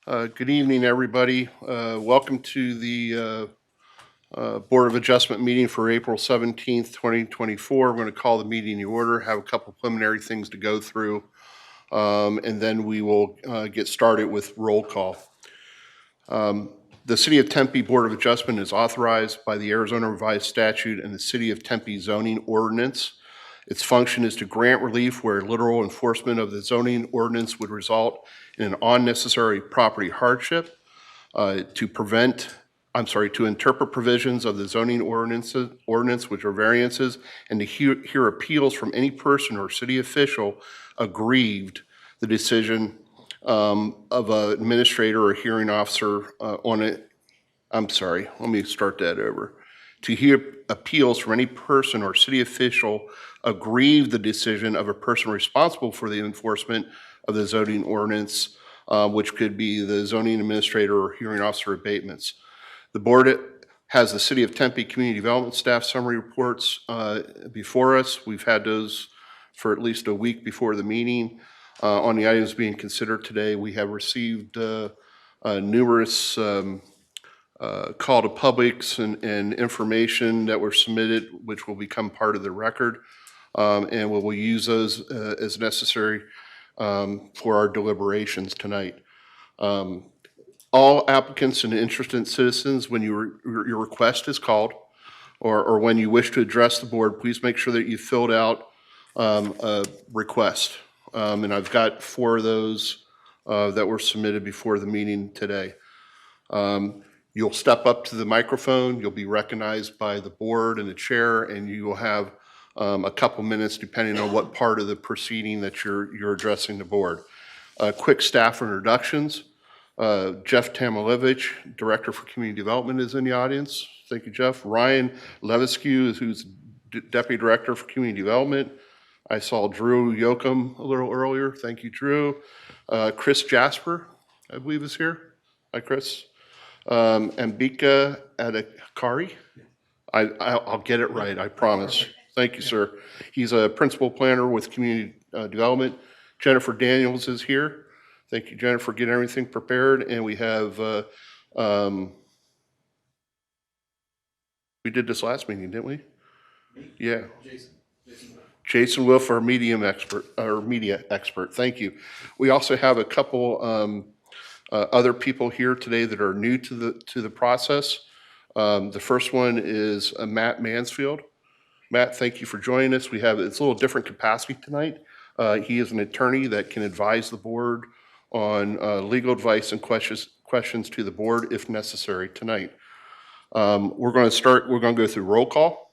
Good evening, everybody. Welcome to the Board of Adjustment meeting for April 17th, 2024. We're going to call the meeting in order, have a couple preliminary things to go through, and then we will get started with roll call. The City of Tempe Board of Adjustment is authorized by the Arizona Revised Statute and the City of Tempe zoning ordinance. Its function is to grant relief where literal enforcement of the zoning ordinance would result in an unnecessary property hardship, to interpret provisions of the zoning ordinance which are variances, and to hear appeals from any person or city official aggrieved the decision of an administrator or hearing officer on it. Let me start that over. To hear appeals from any person or city official aggrieved the decision of a person responsible for the enforcement of the zoning ordinance, which could be the zoning administrator or hearing officer abatements. The board has the City of Tempe Community Development Staff Summary Reports before us. We've had those for at least a week before the meeting. On the items being considered today, we have received numerous call to publics and information that were submitted, which will become part of the record, and we will use those as necessary for our deliberations tonight. All applicants and interested citizens, when your request is called, or when you wish to address the board, please make sure that you filled out a request. And I've got 4 of those that were submitted before the meeting today. You'll step up to the microphone, you'll be recognized by the board and the chair, and you will have a couple minutes depending on what part of the proceeding that you're addressing the board. Quick staff introductions. Jeff Tamilevich, Director for Community Development, is in the audience. Thank you, Jeff. Ryan Levesque, who's Deputy Director for Community Development. I saw Drew Yoakum a little earlier. Thank you, Drew. Chris Jasper, I believe, is here. Hi, Chris. Ambika Adhikari. I'll get it right, I promise. Thank you, sir. He's a principal planner with Community Development. Jennifer Daniels is here. Thank you, Jennifer, for getting everything prepared. And we have, we did this last meeting, didn't we? Yeah. Jason Wolf, our media expert. Thank you. We also have a couple other people here today that are new to the process. The first one is Matt Mansfield. Matt, thank you for joining us. It's a little different capacity tonight. He is an attorney that can advise the board on legal advice and questions to the board if necessary tonight. We're going to go through roll call.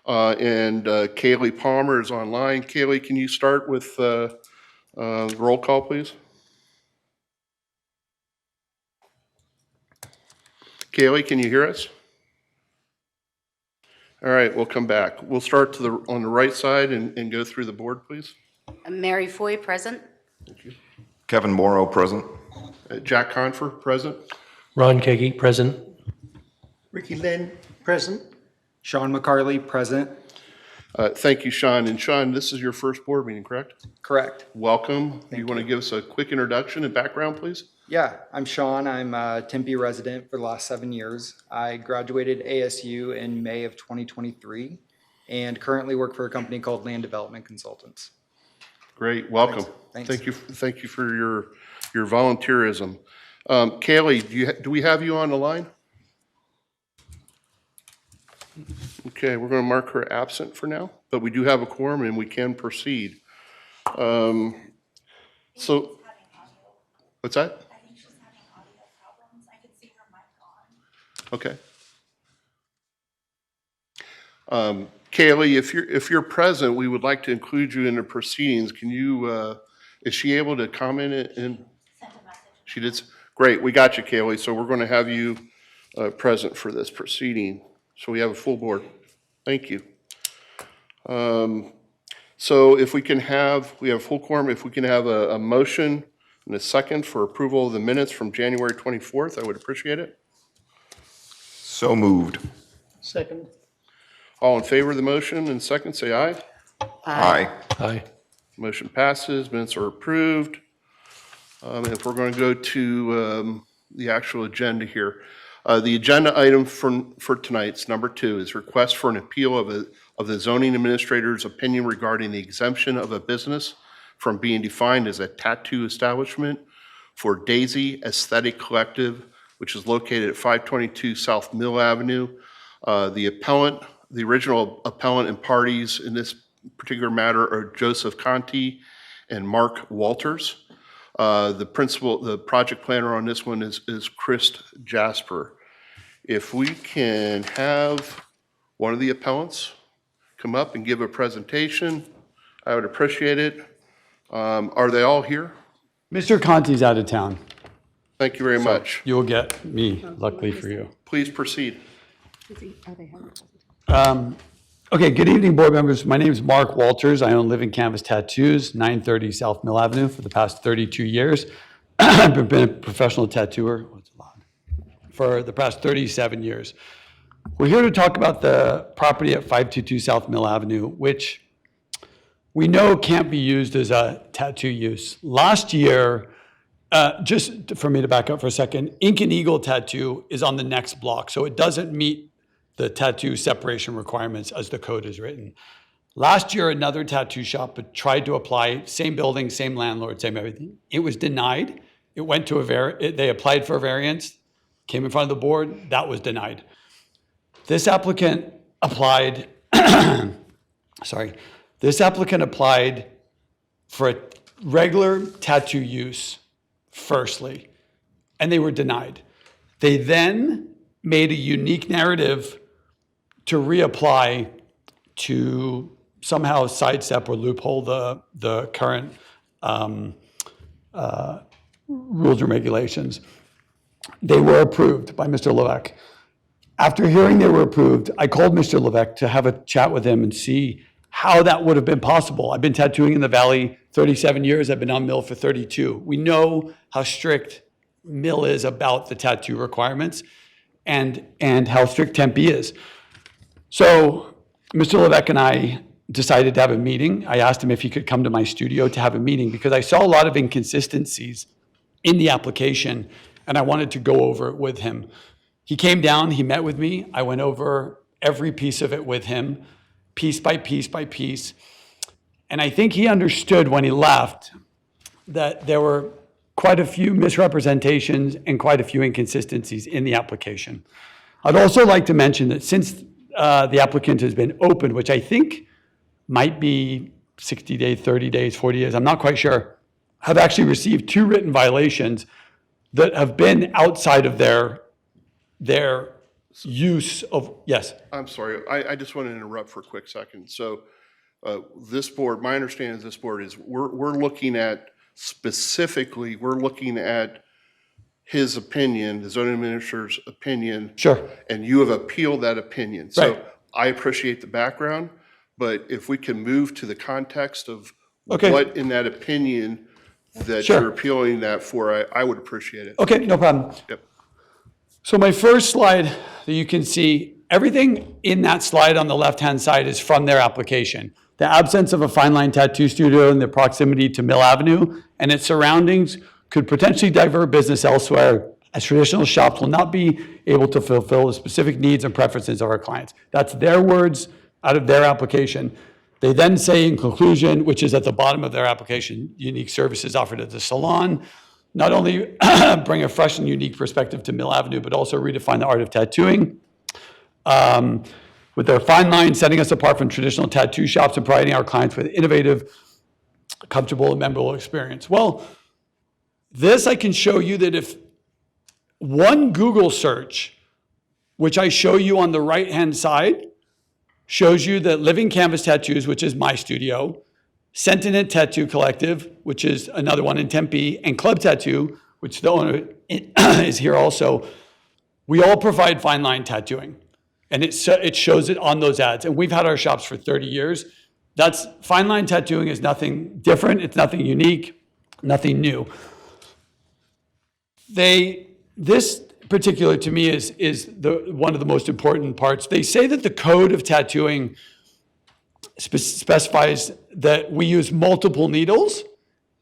And Kaylee Palmer is online. Kaylee, can you start with roll call, please? Kaylee, can you hear us? All right, we'll come back. We'll start on the right side and go through the board, please. Mary Foy, present. Thank you. Kevin Morrow, present. Jack Confer, present. Ron Kagi, present. Ricky Lynn, present. Sean McCarley, present. Thank you, Sean. And Sean, this is your first board meeting, correct? Correct. Welcome. You want to give us a quick introduction and background, please? Yeah, I'm Sean. I'm a Tempe resident for the last 7 years. I graduated ASU in May of 2023 and currently work for a company called Land Development Consultants. Great, welcome. Thanks. Thank you for your volunteerism. Kaylee, do we have you on the line? Okay, we're going to mark her absent for now, but we do have a quorum and we can proceed. So, what's that? I think she's having audio problems. I could see her mic on. Okay. Kaylee, if you're present, we would like to include you in the proceedings. Can you, is she able to comment in? Sent a message. She did. Great, we got you, Kaylee. So we're going to have you present for this proceeding. So we have a full board. Thank you. So if we have a full quorum, if we can have a motion and a second for approval of the minutes from January 24th, I would appreciate it. So moved. Second. All in favor of the motion and second, say aye. Aye. Aye. Motion passes, minutes are approved. If we're going to go to the actual agenda here, the agenda item for tonight's number 2 is request for an appeal of the zoning administrator's opinion regarding the exemption of a business from being defined as a tattoo establishment for Daisy Aesthetic Collective, which is located at 522 South Mill Avenue. The original appellant and parties in this particular matter are Joseph Conti and Mark Walters. The project planner on this one is Chris Jasper. If we can have one of the appellants come up and give a presentation, I would appreciate it. Are they all here? Mr. Conti's out of town. Thank you very much. You'll get me, luckily for you. Please proceed. Okay, good evening, board members. My name is Mark Walters. I own Living Canvas Tattoos, 930 South Mill Avenue for the past 32 years. I've been a professional tattooer for the past 37 years. We're here to talk about the property at 522 South Mill Avenue, which we know can't be used as a tattoo use. Last year, just for me to back up for a second, Ink and Eagle Tattoo is on the next block, so it doesn't meet the tattoo separation requirements as the code is written. Last year, another tattoo shop tried to apply, same building, same landlord, same everything. It was denied. It went to they applied for a variance, came in front of the board, that was denied. This applicant applied, this applicant applied for a regular tattoo use firstly, and they were denied. They then made a unique narrative to reapply to somehow sidestep or loophole the current rules and regulations. They were approved by Mr. Levesque. After hearing they were approved, I called Mr. Levesque to have a chat with him and see how that would have been possible. I've been tattooing in the Valley 37 years. I've been on Mill for 32. We know how strict Mill is about the tattoo requirements and how strict Tempe is. So Mr. Levesque and I decided to have a meeting. I asked him if he could come to my studio to have a meeting because I saw a lot of inconsistencies in the application and I wanted to go over it with him. He came down, he met with me. I went over every piece of it with him, piece by piece by piece. And I think he understood when he left that there were quite a few misrepresentations and quite a few inconsistencies in the application. I'd also like to mention that since the applicant has been open, which I think might be 60 days, 30 days, 40 days, I'm not quite sure, have actually received 2 written violations that have been outside of their use of, yes. I'm sorry, I just want to interrupt for a quick second. So this board, my understanding of this board is we're looking at specifically, we're looking at his opinion, the zoning administrator's opinion. Sure. And you have appealed that opinion. So Right. I appreciate the background, but if we can move to the context of Okay. what in that opinion that Sure. you're appealing that for, I would appreciate it. Okay, no problem. Yep. So my first slide that you can see, everything in that slide on the left-hand side is from their application. The absence of a fine line tattoo studio in the proximity to Mill Avenue and its surroundings could potentially divert business elsewhere, as traditional shops will not be able to fulfill the specific needs and preferences of our clients. That's their words out of their application. They then say in conclusion, which is at the bottom of their application, unique services offered at the salon, not only bring a fresh and unique perspective to Mill Avenue, but also redefine the art of tattooing. With their fine line setting us apart from traditional tattoo shops and providing our clients with innovative, comfortable, and memorable experience. Well, this I can show you that if one Google search, which I show you on the right-hand side, shows you that Living Canvas Tattoos, which is my studio, Sentiment Tattoo Collective, which is another one in Tempe, and Club Tattoo, which the owner is here also, we all provide fine line tattooing. And it shows it on those ads. And we've had our shops for 30 years. That's fine line tattooing is nothing different. It's nothing unique, nothing new. This particular to me is one of the most important parts. They say that the code of tattooing specifies that we use multiple needles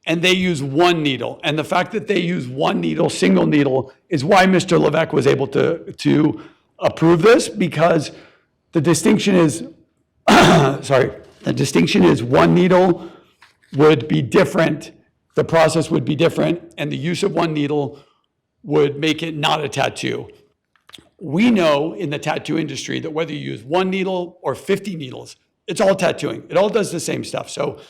and they use one needle. And the fact that they use one needle, single needle, is why Mr. Levesque was able to approve this, because the distinction is, the distinction is one needle would be different, the process would be different, and the use of one needle would make it not a tattoo. We know in the tattoo industry that whether you use one needle or 50 needles, it's all tattooing. It all does the same stuff. So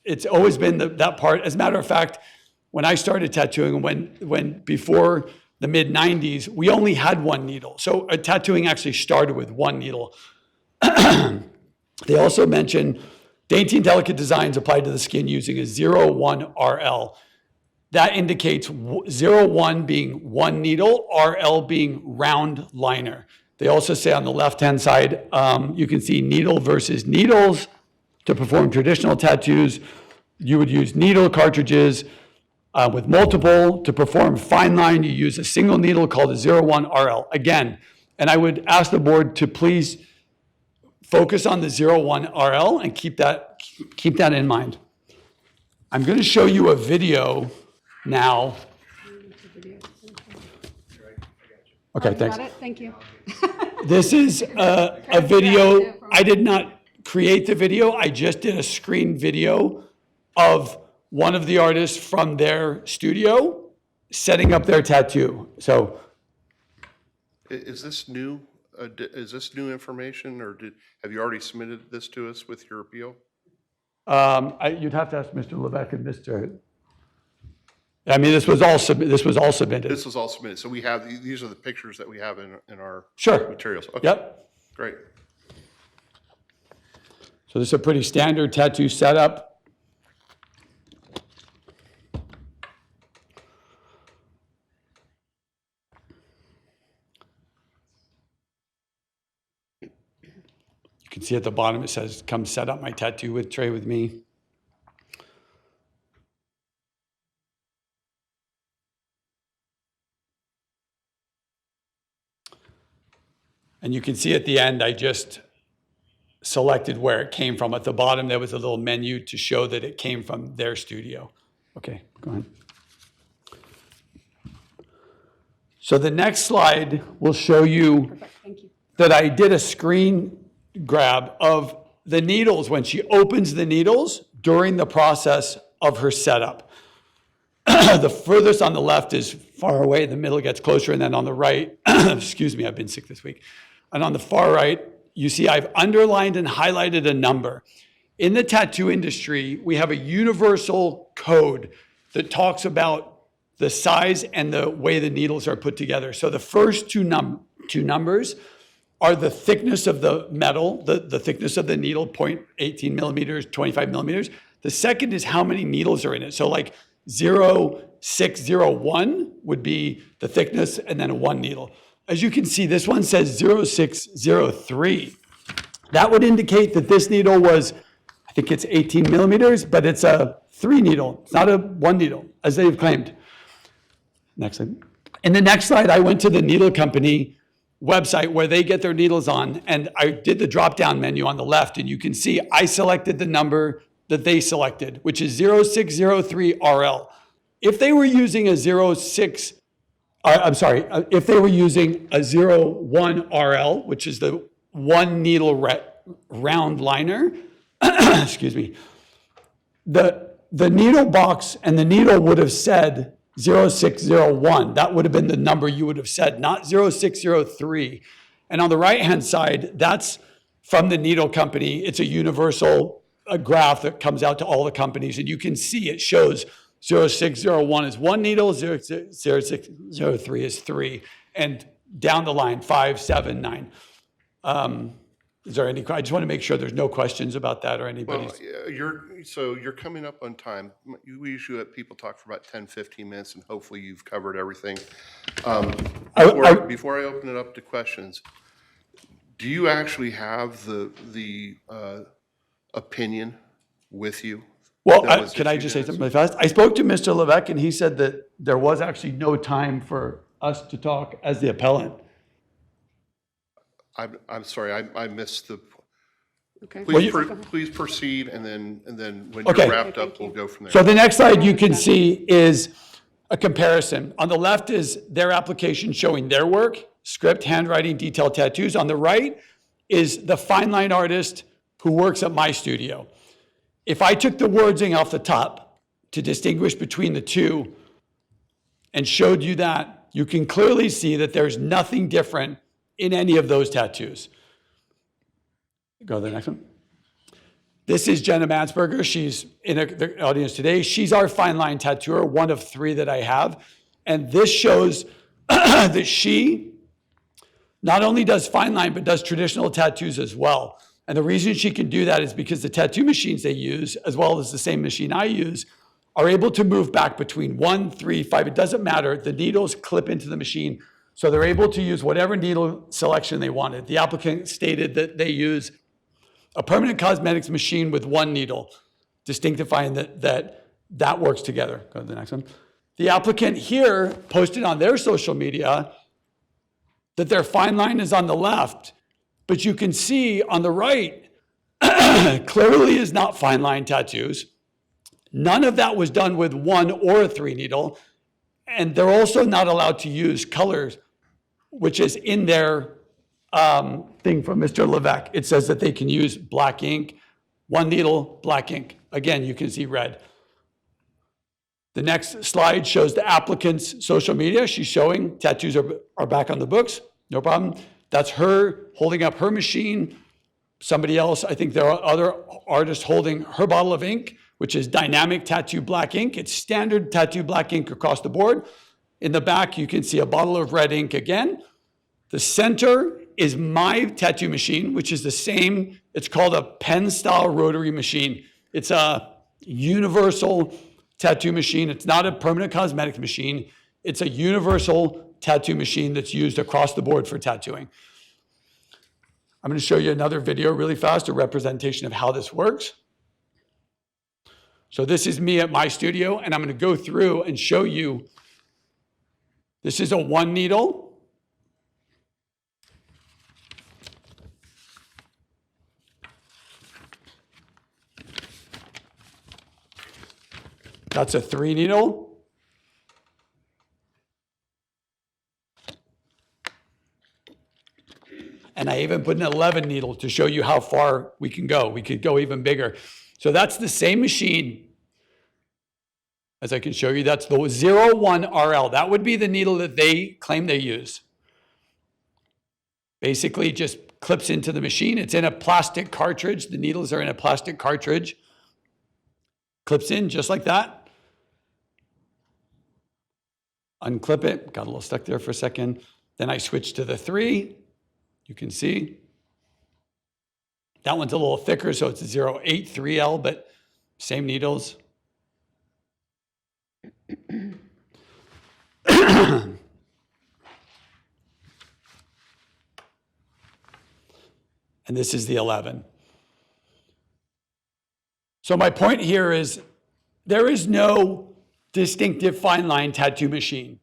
it's always been that part. As a matter of fact, when I started tattooing, when before the mid 90s, we only had one needle. So tattooing actually started with one needle. They also mention dainty and delicate designs applied to the skin using a 01 RL. That indicates 01 being one needle, RL being round liner. They also say on the left-hand side, you can see needle versus needles. To perform traditional tattoos, you would use needle cartridges with multiple. To perform fine line, you use a single needle called a 01 RL. Again, and I would ask the board to please focus on the 01 RL and keep that in mind. I'm going to show you a video now. Okay, thanks. Got it, thank you. This is a video. I did not create the video. I just did a screen video of one of the artists from their studio setting up their tattoo. So Is this new? Is this new information, or have you already submitted this to us with your appeal? you'd have to ask Mr. Levesque and Mr. I mean, this was all submitted. This was all submitted, so we have, these are the pictures that we have in our Sure. materials. Okay, Yep. great. So this is a pretty standard tattoo setup. You can see at the bottom it says, "Come set up my tattoo with tray with me." And you can see at the end, I just selected where it came from. At the bottom, there was a little menu to show that it came from their studio. Okay, go ahead. So the next slide will show you Perfect, thank you. that I did a screen grab of the needles when she opens the needles during the process of her setup. The furthest on the left is far away, the middle gets closer, and then on the right, excuse me, I've been sick this week. And on the far right, you see I've underlined and highlighted a number. In the tattoo industry, we have a universal code that talks about the size and the way the needles are put together. So the first two numbers are the thickness of the metal, the thickness of the needle, 0.18 millimeters, 25 millimeters. The second is how many needles are in it. So like 0601 would be the thickness and then a one needle. As you can see, this one says 0603. That would indicate that this needle was, I think it's 18 millimeters, but it's a 3 needle. It's not a 1 needle, as they've claimed. Next slide. In the next slide, I went to the needle company website where they get their needles on, and I did the drop-down menu on the left, and you can see I selected the number that they selected, which is 0603 RL. If they were using a if they were using a 01 RL, which is the one needle round liner, excuse me, the needle box and the needle would have said 0601. That would have been the number you would have said, not 0603. And on the right-hand side, that's from the needle company. It's a universal graph that comes out to all the companies, and you can see it shows 0601 is one needle, 0603 is 3, and down the line, 5, 7, 9. Is there any, I just want to make sure there's no questions about that or Well, anybody's. you're coming up on time. We usually let people talk for about 10, 15 minutes, and hopefully you've covered everything. Before I open it up to questions, do you actually have the opinion with you? Well, that was can I issued just in say this? something really fast? I spoke to Mr. Levesque, and he said that there was actually no time for us to talk as the appellant. I'm sorry, I missed Okay. Please proceed, and then when Okay. you're wrapped up, we'll go from there. So the next slide you can see is a comparison. On the left is their application showing their work, script, handwriting, detailed tattoos. On the right is the fine line artist who works at my studio. If I took the wording off the top to distinguish between the two and showed you that, you can clearly see that there's nothing different in any of those tattoos. Go to the next one. This is Jenna Mansberger. She's in the audience today. She's our fine line tattooer, one of 3 that I have. And this shows that she not only does fine line, but does traditional tattoos as well. And the reason she can do that is because the tattoo machines they use, as well as the same machine I use, are able to move back between 1, 3, 5. It doesn't matter. The needles clip into the machine. So they're able to use whatever needle selection they wanted. The applicant stated that they use a permanent cosmetics machine with 1 needle, distinctifying that works together. Go to the next one. The applicant here posted on their social media that their fine line is on the left, but you can see on the right, clearly is not fine line tattoos. None of that was done with 1 or a 3 needle. And they're also not allowed to use colors, which is in their thing from Mr. Levesque. It says that they can use black ink, 1 needle, black ink. Again, you can see red. The next slide shows the applicant's social media. She's showing tattoos are back on the books, no problem. That's her holding up her machine. Somebody else, I think there are other artists holding her bottle of ink, which is Dynamic Tattoo Black Ink. It's standard tattoo black ink across the board. In the back, you can see a bottle of red ink again. The center is my tattoo machine, which is the same. It's called a pen style rotary machine. It's a universal tattoo machine. It's not a permanent cosmetic machine. It's a universal tattoo machine that's used across the board for tattooing. I'm going to show you another video really fast, a representation of how this works. So this is me at my studio, and I'm going to go through and show you. This is a 1 needle. That's a 3 needle. And I even put an 11 needle to show you how far we can go. We could go even bigger. So that's the same machine, as I can show you. That's the 01RL. That would be the needle that they claim they use. Basically just clips into the machine. It's in a plastic cartridge. The needles are in a plastic cartridge. Clips in just like that. Unclip it. Got a little stuck there for a second. Then I switch to the 3. You can see. That one's a little thicker, so it's a 083L, but same needles. And this is the 11. So my point here is there is no distinctive fine line tattoo machine.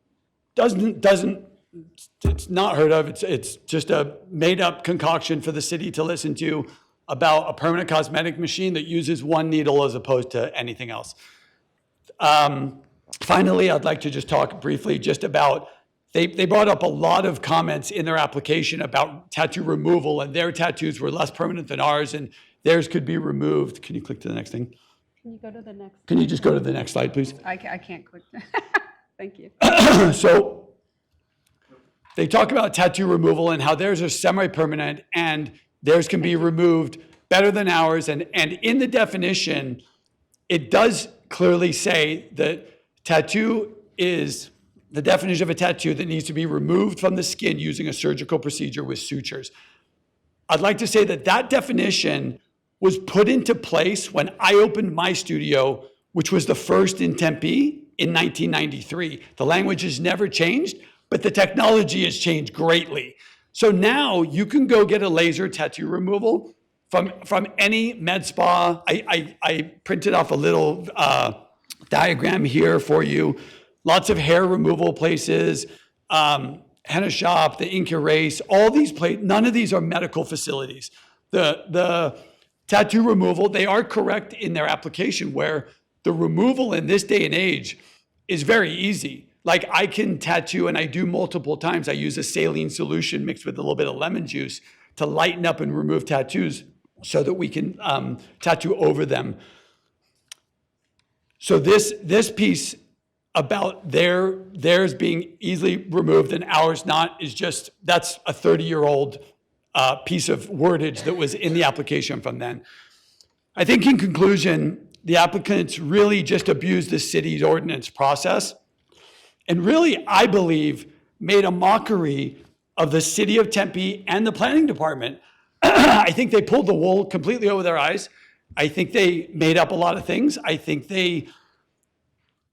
It's not heard of. It's just a made up concoction for the city to listen to about a permanent cosmetic machine that uses 1 needle as opposed to anything else. Finally, I'd like to just talk briefly just about, they brought up a lot of comments in their application about tattoo removal, and their tattoos were less permanent than ours, and theirs could be removed. Can you click to the next thing? Can you go to the next? Can you just go to the next slide, please? I can't click. Thank you. So they talk about tattoo removal and how theirs are semi-permanent and theirs can be removed better than ours. And in the definition, it does clearly say that tattoo is the definition of a tattoo that needs to be removed from the skin using a surgical procedure with sutures. I'd like to say that that definition was put into place when I opened my studio, which was the first in Tempe in 1993. The language has never changed, but the technology has changed greatly. So now you can go get a laser tattoo removal from any med spa. I printed off a little diagram here for you. Lots of hair removal places, henna shop, the ink erase, all these places. None of these are medical facilities. The tattoo removal, they are correct in their application where the removal in this day and age is very easy. Like I can tattoo, and I do multiple times. I use a saline solution mixed with a little bit of lemon juice to lighten up and remove tattoos so that we can tattoo over them. So this piece about theirs being easily removed and ours not is just, that's a 30-year-old piece of wordage that was in the application from then. I think in conclusion, the applicants really just abused the city's ordinance process and really, I believe, made a mockery of the city of Tempe and the planning department. I think they pulled the wool completely over their eyes. I think they made up a lot of things. I think they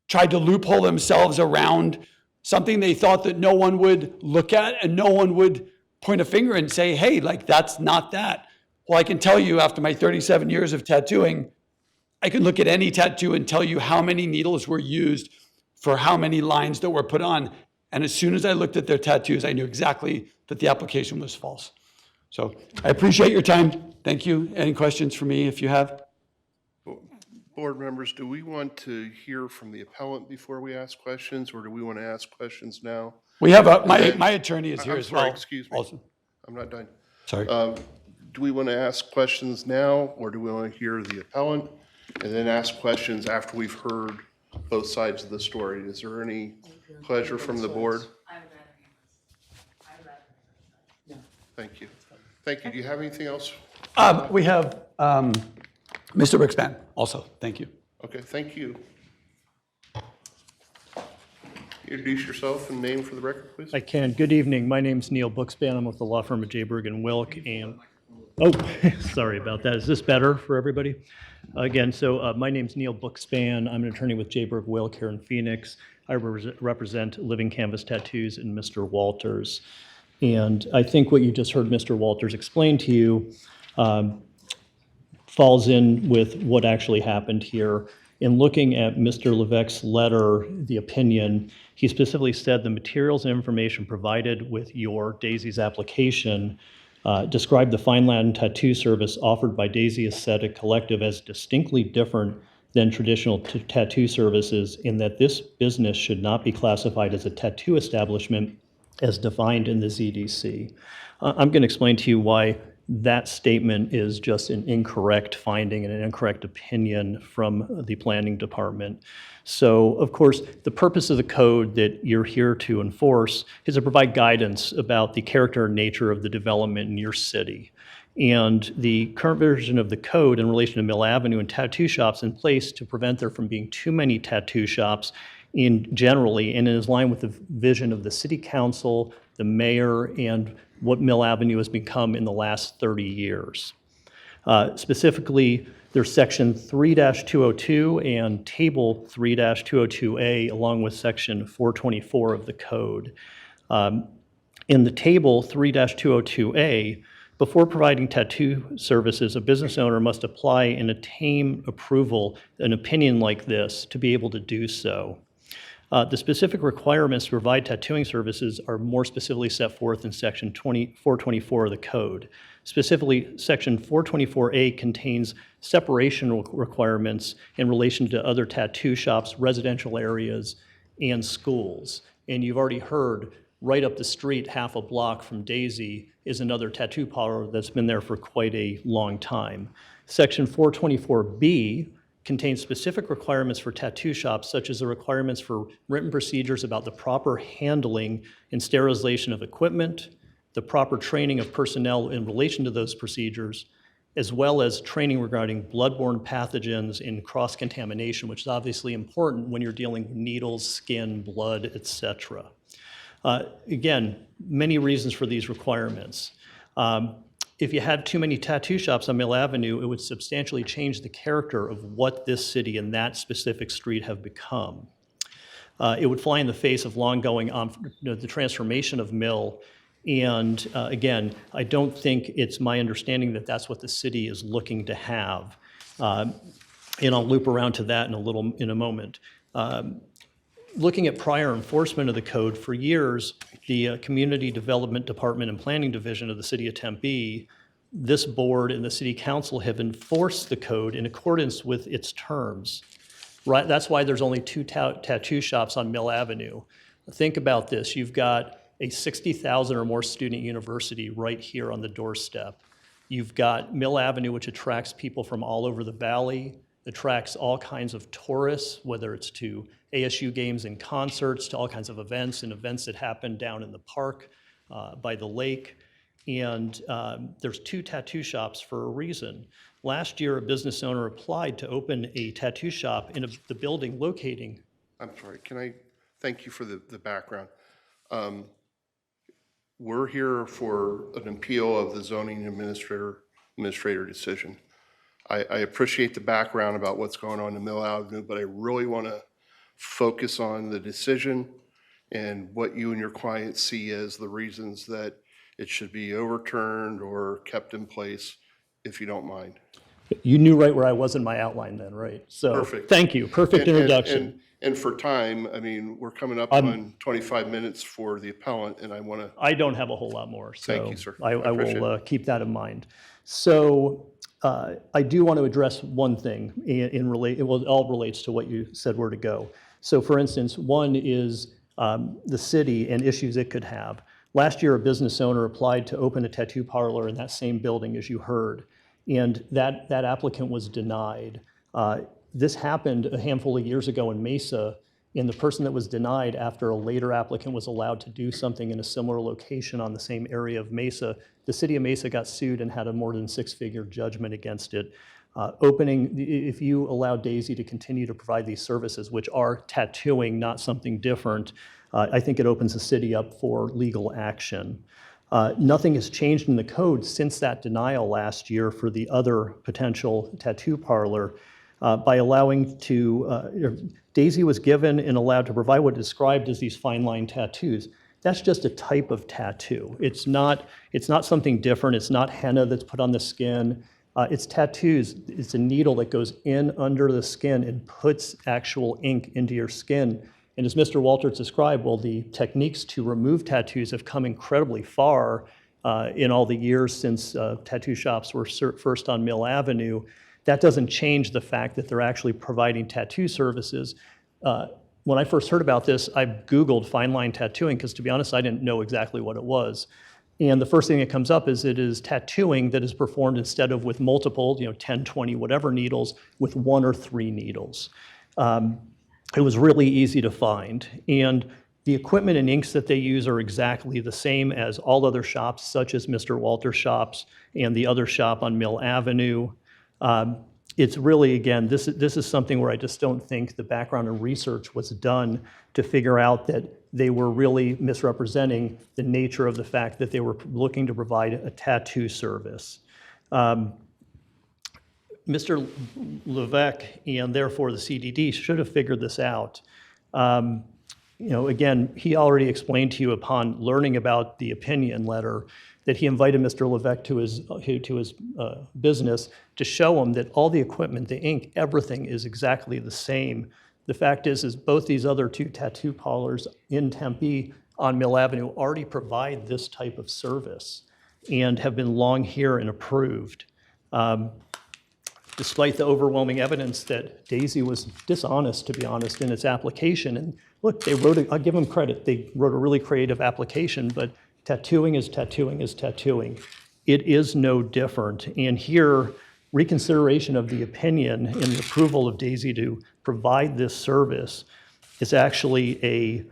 tried to loophole themselves around something they thought that no one would look at and no one would point a finger and say, hey, like that's not that. Well, I can tell you after my 37 years of tattooing, I can look at any tattoo and tell you how many needles were used for how many lines that were put on. And as soon as I looked at their tattoos, I knew exactly that the application was false. So I appreciate your time. Thank you. Any questions for me if you have? Board members, do we want to hear from the appellant before we ask questions, or do we want to ask questions now? We have my attorney is here I'm as sorry, well. excuse me. Also. I'm not done. Sorry. Do we want to ask questions now, or do we want to hear the appellant and then ask questions after we've heard both sides of the story? Is there any pleasure from the board? Thank you. Thank you. Do you have anything else? We have Mr. Rixpan also. Thank you. Okay, thank you. Introduce yourself and name for the record, please. I can. Good evening. My name's Neil Bookspan. I'm with the law firm of Jayberg and Wilk. And oh, sorry about that. Is this better for everybody? Again, so my name's Neil Bookspan. I'm an attorney with Jayberg Wilk here in Phoenix. I represent Living Canvas Tattoos and Mr. Walters. And I think what you just heard Mr. Walters explain to you falls in with what actually happened here. In looking at Mr. Levesque's letter, the opinion, he specifically said the materials and information provided with your Daisy's application described the Fine Latin tattoo service offered by Daisy Aesthetic Collective as distinctly different than traditional tattoo services in that this business should not be classified as a tattoo establishment as defined in the ZDC. I'm going to explain to you why that statement is just an incorrect finding and an incorrect opinion from the planning department. So, of course, the purpose of the code that you're here to enforce is to provide guidance about the character and nature of the development in your city. And the current version of the code in relation to Mill Avenue and tattoo shops in place to prevent there from being too many tattoo shops generally, and is in line with the vision of the city council, the mayor, and what Mill Avenue has become in the last 30 years. Specifically, there's section 3-202 and table 3-202A, along with section 424 of the code. In the table 3-202A, before providing tattoo services, a business owner must apply and attain approval, an opinion like this, to be able to do so. The specific requirements to provide tattooing services are more specifically set forth in section 424 of the code. Specifically, section 424A contains separation requirements in relation to other tattoo shops, residential areas, and schools. And you've already heard right up the street, half a block from Daisy, is another tattoo parlor that's been there for quite a long time. Section 424B contains specific requirements for tattoo shops, such as the requirements for written procedures about the proper handling and sterilization of equipment, the proper training of personnel in relation to those procedures, as well as training regarding bloodborne pathogens and cross-contamination, which is obviously important when you're dealing with needles, skin, blood, etc. Again, many reasons for these requirements. If you had too many tattoo shops on Mill Avenue, it would substantially change the character of what this city and that specific street have become. It would fly in the face of long-going the transformation of Mill. And again, I don't think it's my understanding that that's what the city is looking to have. And I'll loop around to that in a moment. Looking at prior enforcement of the code, for years, the Community Development Department and Planning Division of the City of Tempe this board and the city council have enforced the code in accordance with its terms. Right, that's why there's only two tattoo shops on Mill Avenue. Think about this, you've got a 60,000 or more student university right here on the doorstep. You've got Mill Avenue, which attracts people from all over the valley, attracts all kinds of tourists, whether it's to ASU games and concerts, to all kinds of events and events that happen down in the park by the lake. And there's two tattoo shops for a reason. Last year, a business owner applied to open a tattoo shop in the building locating. I'm sorry, can I, thank you for the background. We're here for an appeal of the zoning administrator decision. I appreciate the background about what's going on in Mill Avenue, but I really want to focus on the decision and what you and your client see as the reasons that it should be overturned or kept in place, if you don't mind. You knew right where I was in my outline then, right? So, Perfect. thank you, perfect introduction. And for time, I mean, we're coming up on 25 minutes for the appellant, and I want to, I don't have a whole lot more, so. Thank you, sir. I I appreciate will keep that in mind. So I do want to address one thing well, it all relates to what you said where to go. So for instance, one is the city and issues it could have. Last year, a business owner applied to open a tattoo parlor in that same building, as you heard, and that applicant was denied. This happened a handful of years ago in Mesa, and the person that was denied after a later applicant was allowed to do something in a similar location on the same area of Mesa, the city of Mesa got sued and had a more than six-figure judgment against it. If you allow Daisy to continue to provide these services, which are tattooing, not something different, I think it opens the city up for legal action. Nothing has changed in the code since that denial last year for the other potential tattoo parlor. By allowing Daisy was given and allowed to provide what is described as these fine line tattoos. That's just a type of tattoo. It's not something different. It's not henna that's put on the skin. It's tattoos. It's a needle that goes in under the skin and puts actual ink into your skin. And as Mr. Walters described, well, the techniques to remove tattoos have come incredibly far in all the years since tattoo shops were first on Mill Avenue. That doesn't change the fact that they're actually providing tattoo services. When I first heard about this, I Googled fine line tattooing because, to be honest, I didn't know exactly what it was. And the first thing that comes up is it is tattooing that is performed instead of with multiple, 10, 20, whatever needles, with 1 or 3 needles. It was really easy to find. And the equipment and inks that they use are exactly the same as all other shops, such as Mr. Walters shops and the other shop on Mill Avenue. It's really, again, this is something where I just don't think the background and research was done to figure out that they were really misrepresenting the nature of the fact that they were looking to provide a tattoo service. Mr. Levesque and therefore the CDD should have figured this out. Again, he already explained to you upon learning about the opinion letter that he invited Mr. Levesque to his business to show him that all the equipment, the ink, everything is exactly the same. The fact is both these other 2 tattoo parlors in Tempe on Mill Avenue already provide this type of service and have been long here and approved. Despite the overwhelming evidence that Daisy was dishonest, to be honest, in its application. And look, I'll give them credit, they wrote a really creative application, but tattooing is tattooing is tattooing. It is no different. And here, reconsideration of the opinion and the approval of Daisy to provide this service is actually a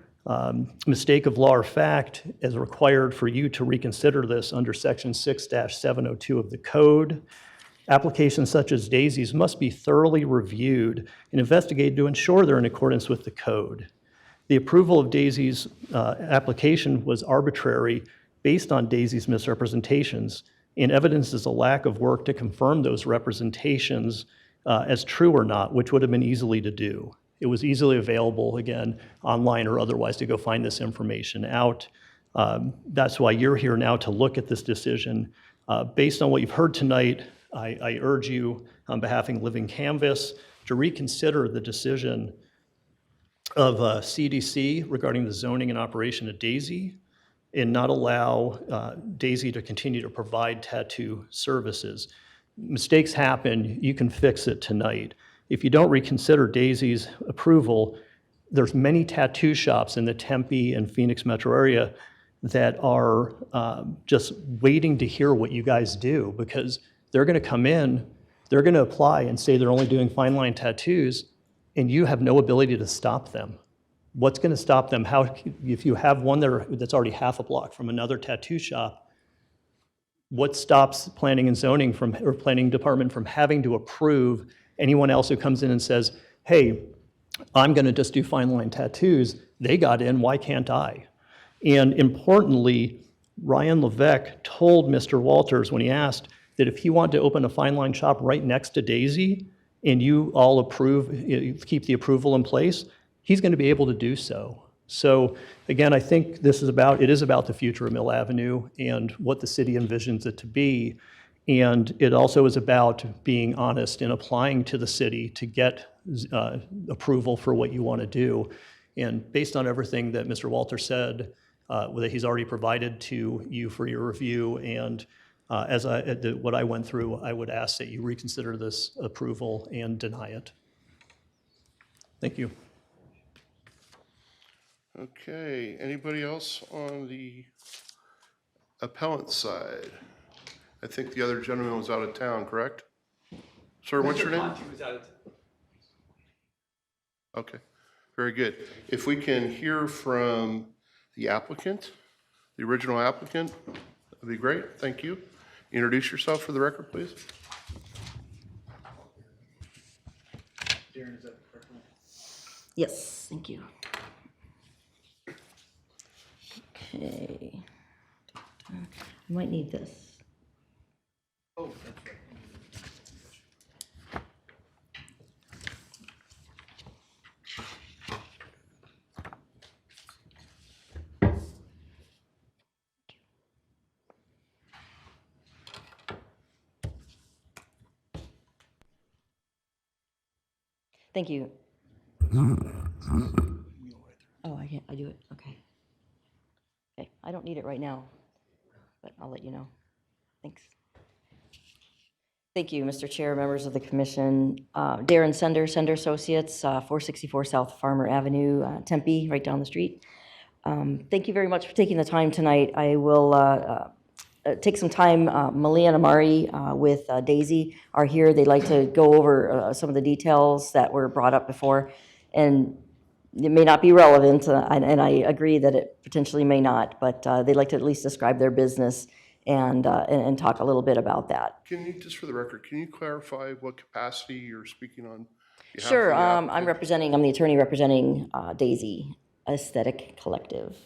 mistake of law or fact as required for you to reconsider this under section 6-702 of the code. Applications such as Daisy's must be thoroughly reviewed and investigated to ensure they're in accordance with the code. The approval of Daisy's application was arbitrary based on Daisy's misrepresentations, and evidences a lack of work to confirm those representations as true or not, which would have been easily to do. It was easily available, again, online or otherwise, to go find this information out. That's why you're here now to look at this decision. Based on what you've heard tonight, I urge you, on behalf of Living Canvas, to reconsider the decision of CDC regarding the zoning and operation of Daisy, and not allow Daisy to continue to provide tattoo services. Mistakes happen, you can fix it tonight. If you don't reconsider Daisy's approval, there's many tattoo shops in the Tempe and Phoenix metro area that are just waiting to hear what you guys do, because they're going to come in, they're going to apply and say they're only doing fine line tattoos, and you have no ability to stop them. What's going to stop them? How, if you have one that's already half a block from another tattoo shop, what stops planning and zoning from, or planning department from having to approve anyone else who comes in and says, hey, I'm going to just do fine line tattoos. They got in, why can't I? And importantly, Ryan Levesque told Mr. Walters when he asked that if he wanted to open a fine line shop right next to Daisy and you all approve, keep the approval in place, he's going to be able to do so. So again, I think it is about the future of Mill Avenue and what the city envisions it to be. And it also is about being honest and applying to the city to get approval for what you want to do. And based on everything that Mr. Walter said, that he's already provided to you for your review, and what I went through, I would ask that you reconsider this approval and deny it. Thank you. Okay, anybody else on the appellant side? I think the other gentleman was out of town, correct? Sir, what's your name? Okay, very good. If we can hear from the applicant, the original applicant, that'd be great. Thank you. Introduce yourself for the record, please. Yes, thank you. Okay. I might need this. Oh, that's right. Thank you. Oh, I do it, okay. Okay, I don't need it right now, but I'll let you know. Thanks. Thank you, Mr. Chair, members of the commission. Darren Sender, Sender Associates, 464 South Farmer Avenue, Tempe, right down the street. Thank you very much for taking the time tonight. I will take some time. Malia and Amari with Daisy are here. They'd like to go over some of the details that were brought up before, and it may not be relevant, and I agree that it potentially may not, but they'd like to at least describe their business and talk a little bit about that. Can you, just for the record, can you clarify what capacity you're speaking on behalf Sure, of the I'm applicant? the attorney representing Daisy Aesthetic Collective.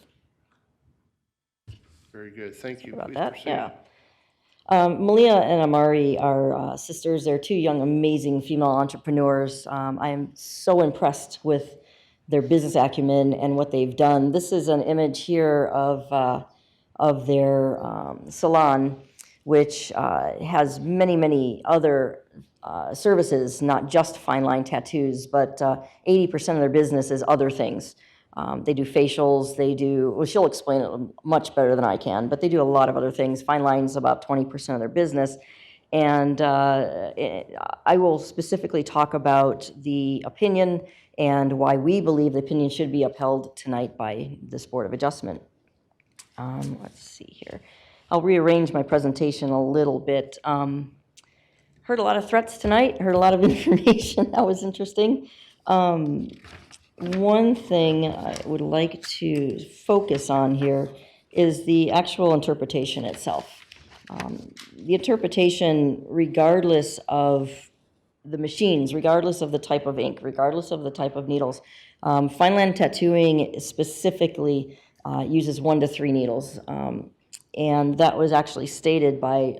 Very good, thank you. About Please that, proceed. yeah. Malia and Amari are sisters. They're two young, amazing female entrepreneurs. I am so impressed with their business acumen and what they've done. This is an image here of their salon, which has many, many other services, not just fine line tattoos, but 80% of their business is other things. They do facials, well, she'll explain it much better than I can, but they do a lot of other things. Fine line's about 20% of their business. And I will specifically talk about the opinion and why we believe the opinion should be upheld tonight by this Board of Adjustment. Let's see here. I'll rearrange my presentation a little bit. Heard a lot of threats tonight, heard a lot of information. That was interesting. One thing I would like to focus on here is the actual interpretation itself. The interpretation, regardless of the machines, regardless of the type of ink, regardless of the type of needles, fine line tattooing specifically uses 1 to 3 needles. And that was actually stated by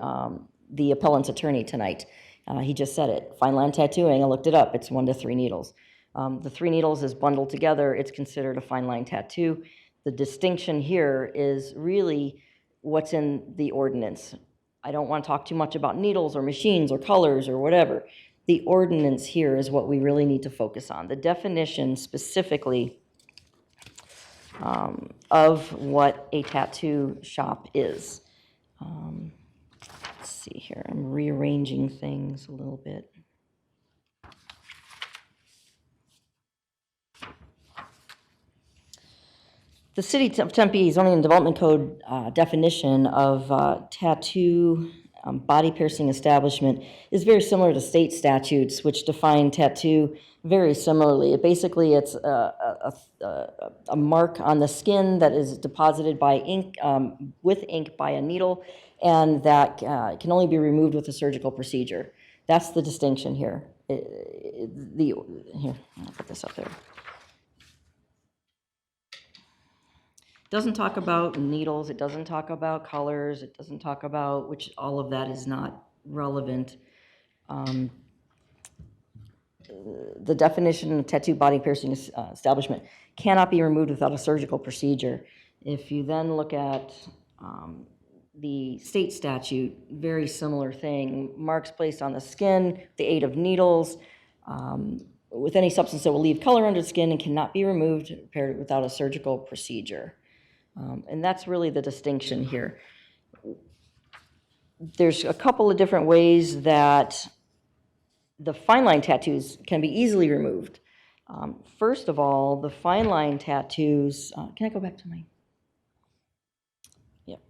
the appellant's attorney tonight. He just said it. Fine line tattooing, I looked it up, it's 1 to 3 needles. The 3 needles is bundled together, it's considered a fine line tattoo. The distinction here is really what's in the ordinance. I don't want to talk too much about needles or machines or colors or whatever. The ordinance here is what we really need to focus on. The definition specifically, of what a tattoo shop is. Let's see here, I'm rearranging things a little bit. The City of Tempe Zoning and Development Code definition of tattoo body piercing establishment is very similar to state statutes, which define tattoo very similarly. Basically, it's a mark on the skin that is deposited by ink, with ink by a needle, and that can only be removed with a surgical procedure. That's the distinction here. Here, I'll put this up there. Doesn't talk about needles, it doesn't talk about colors, it doesn't talk about, which all of that is not relevant. The definition of tattoo body piercing establishment cannot be removed without a surgical procedure. If you then look at the state statute, very similar thing, marks placed on the skin, the aid of needles, with any substance that will leave color under the skin and cannot be removed without a surgical procedure. And that's really the distinction here. There's a couple of different ways that the fine line tattoos can be easily removed. First of all, the fine line tattoos, can I go back to my, yep.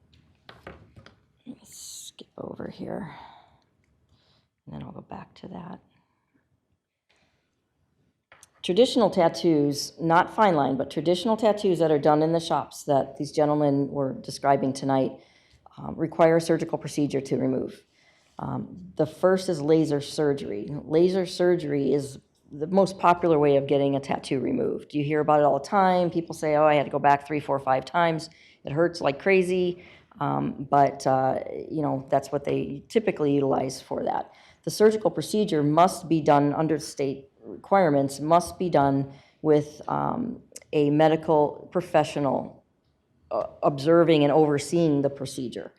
Let's skip over here, and then I'll go back to that. Traditional tattoos, not fine line, but traditional tattoos that are done in the shops that these gentlemen were describing tonight require a surgical procedure to remove. The first is laser surgery. Laser surgery is the most popular way of getting a tattoo removed. You hear about it all the time. People say, oh, I had to go back 3, 4, 5 times. It hurts like crazy, but you know, that's what they typically utilize for that. The surgical procedure must be done under state requirements, must be done with a medical professional observing and overseeing the procedure.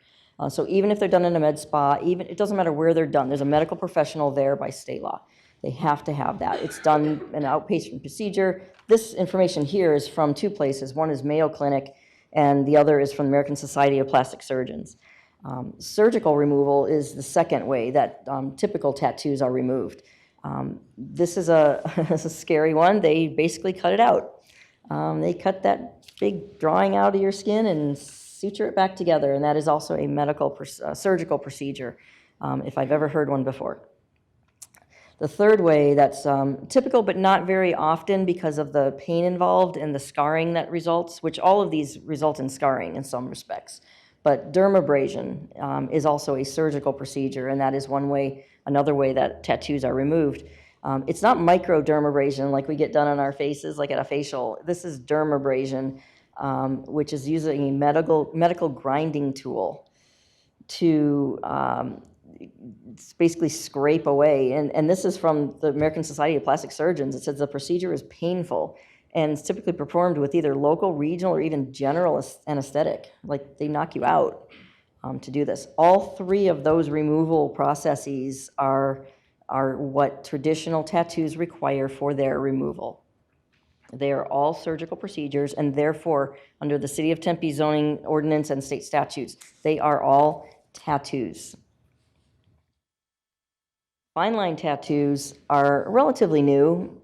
So even if they're done in a med spa, even it doesn't matter where they're done, there's a medical professional there by state law. They have to have that. It's done in an outpatient procedure. This information here is from 2 places. One is Mayo Clinic, and the other is from the American Society of Plastic Surgeons. Surgical removal is the second way that typical tattoos are removed. This is this is a scary one. They basically cut it out. They cut that big drawing out of your skin and suture it back together, and that is also a medical surgical procedure, if I've ever heard one before. The third way that's typical but not very often because of the pain involved and the scarring that results, which all of these result in scarring in some respects. But dermabrasion is also a surgical procedure, and that is one way, another way that tattoos are removed. It's not microdermabrasion like we get done on our faces, like at a facial. This is dermabrasion, which is using a medical grinding tool to basically scrape away. And this is from the American Society of Plastic Surgeons. It says the procedure is painful and it's typically performed with either local, regional, or even general anesthetic. Like they knock you out to do this. All 3 of those removal processes are what traditional tattoos require for their removal. They are all surgical procedures, and therefore, under the City of Tempe zoning ordinance and state statutes, they are all tattoos. Fine line tattoos are relatively new.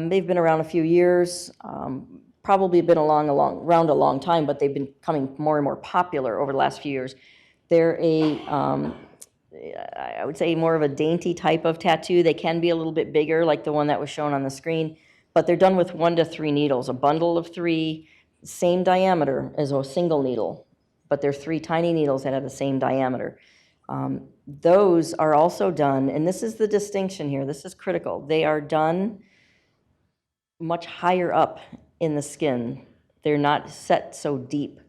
They've been around a few years, probably been around a long time, but they've been becoming more and more popular over the last few years. They're I would say more of a dainty type of tattoo. They can be a little bit bigger, like the one that was shown on the screen, but they're done with 1 to 3 needles, a bundle of 3, same diameter as a single needle, but they're 3 tiny needles that have the same diameter. Those are also done, and this is the distinction here, this is critical, they are done much higher up in the skin. They're not set so deep.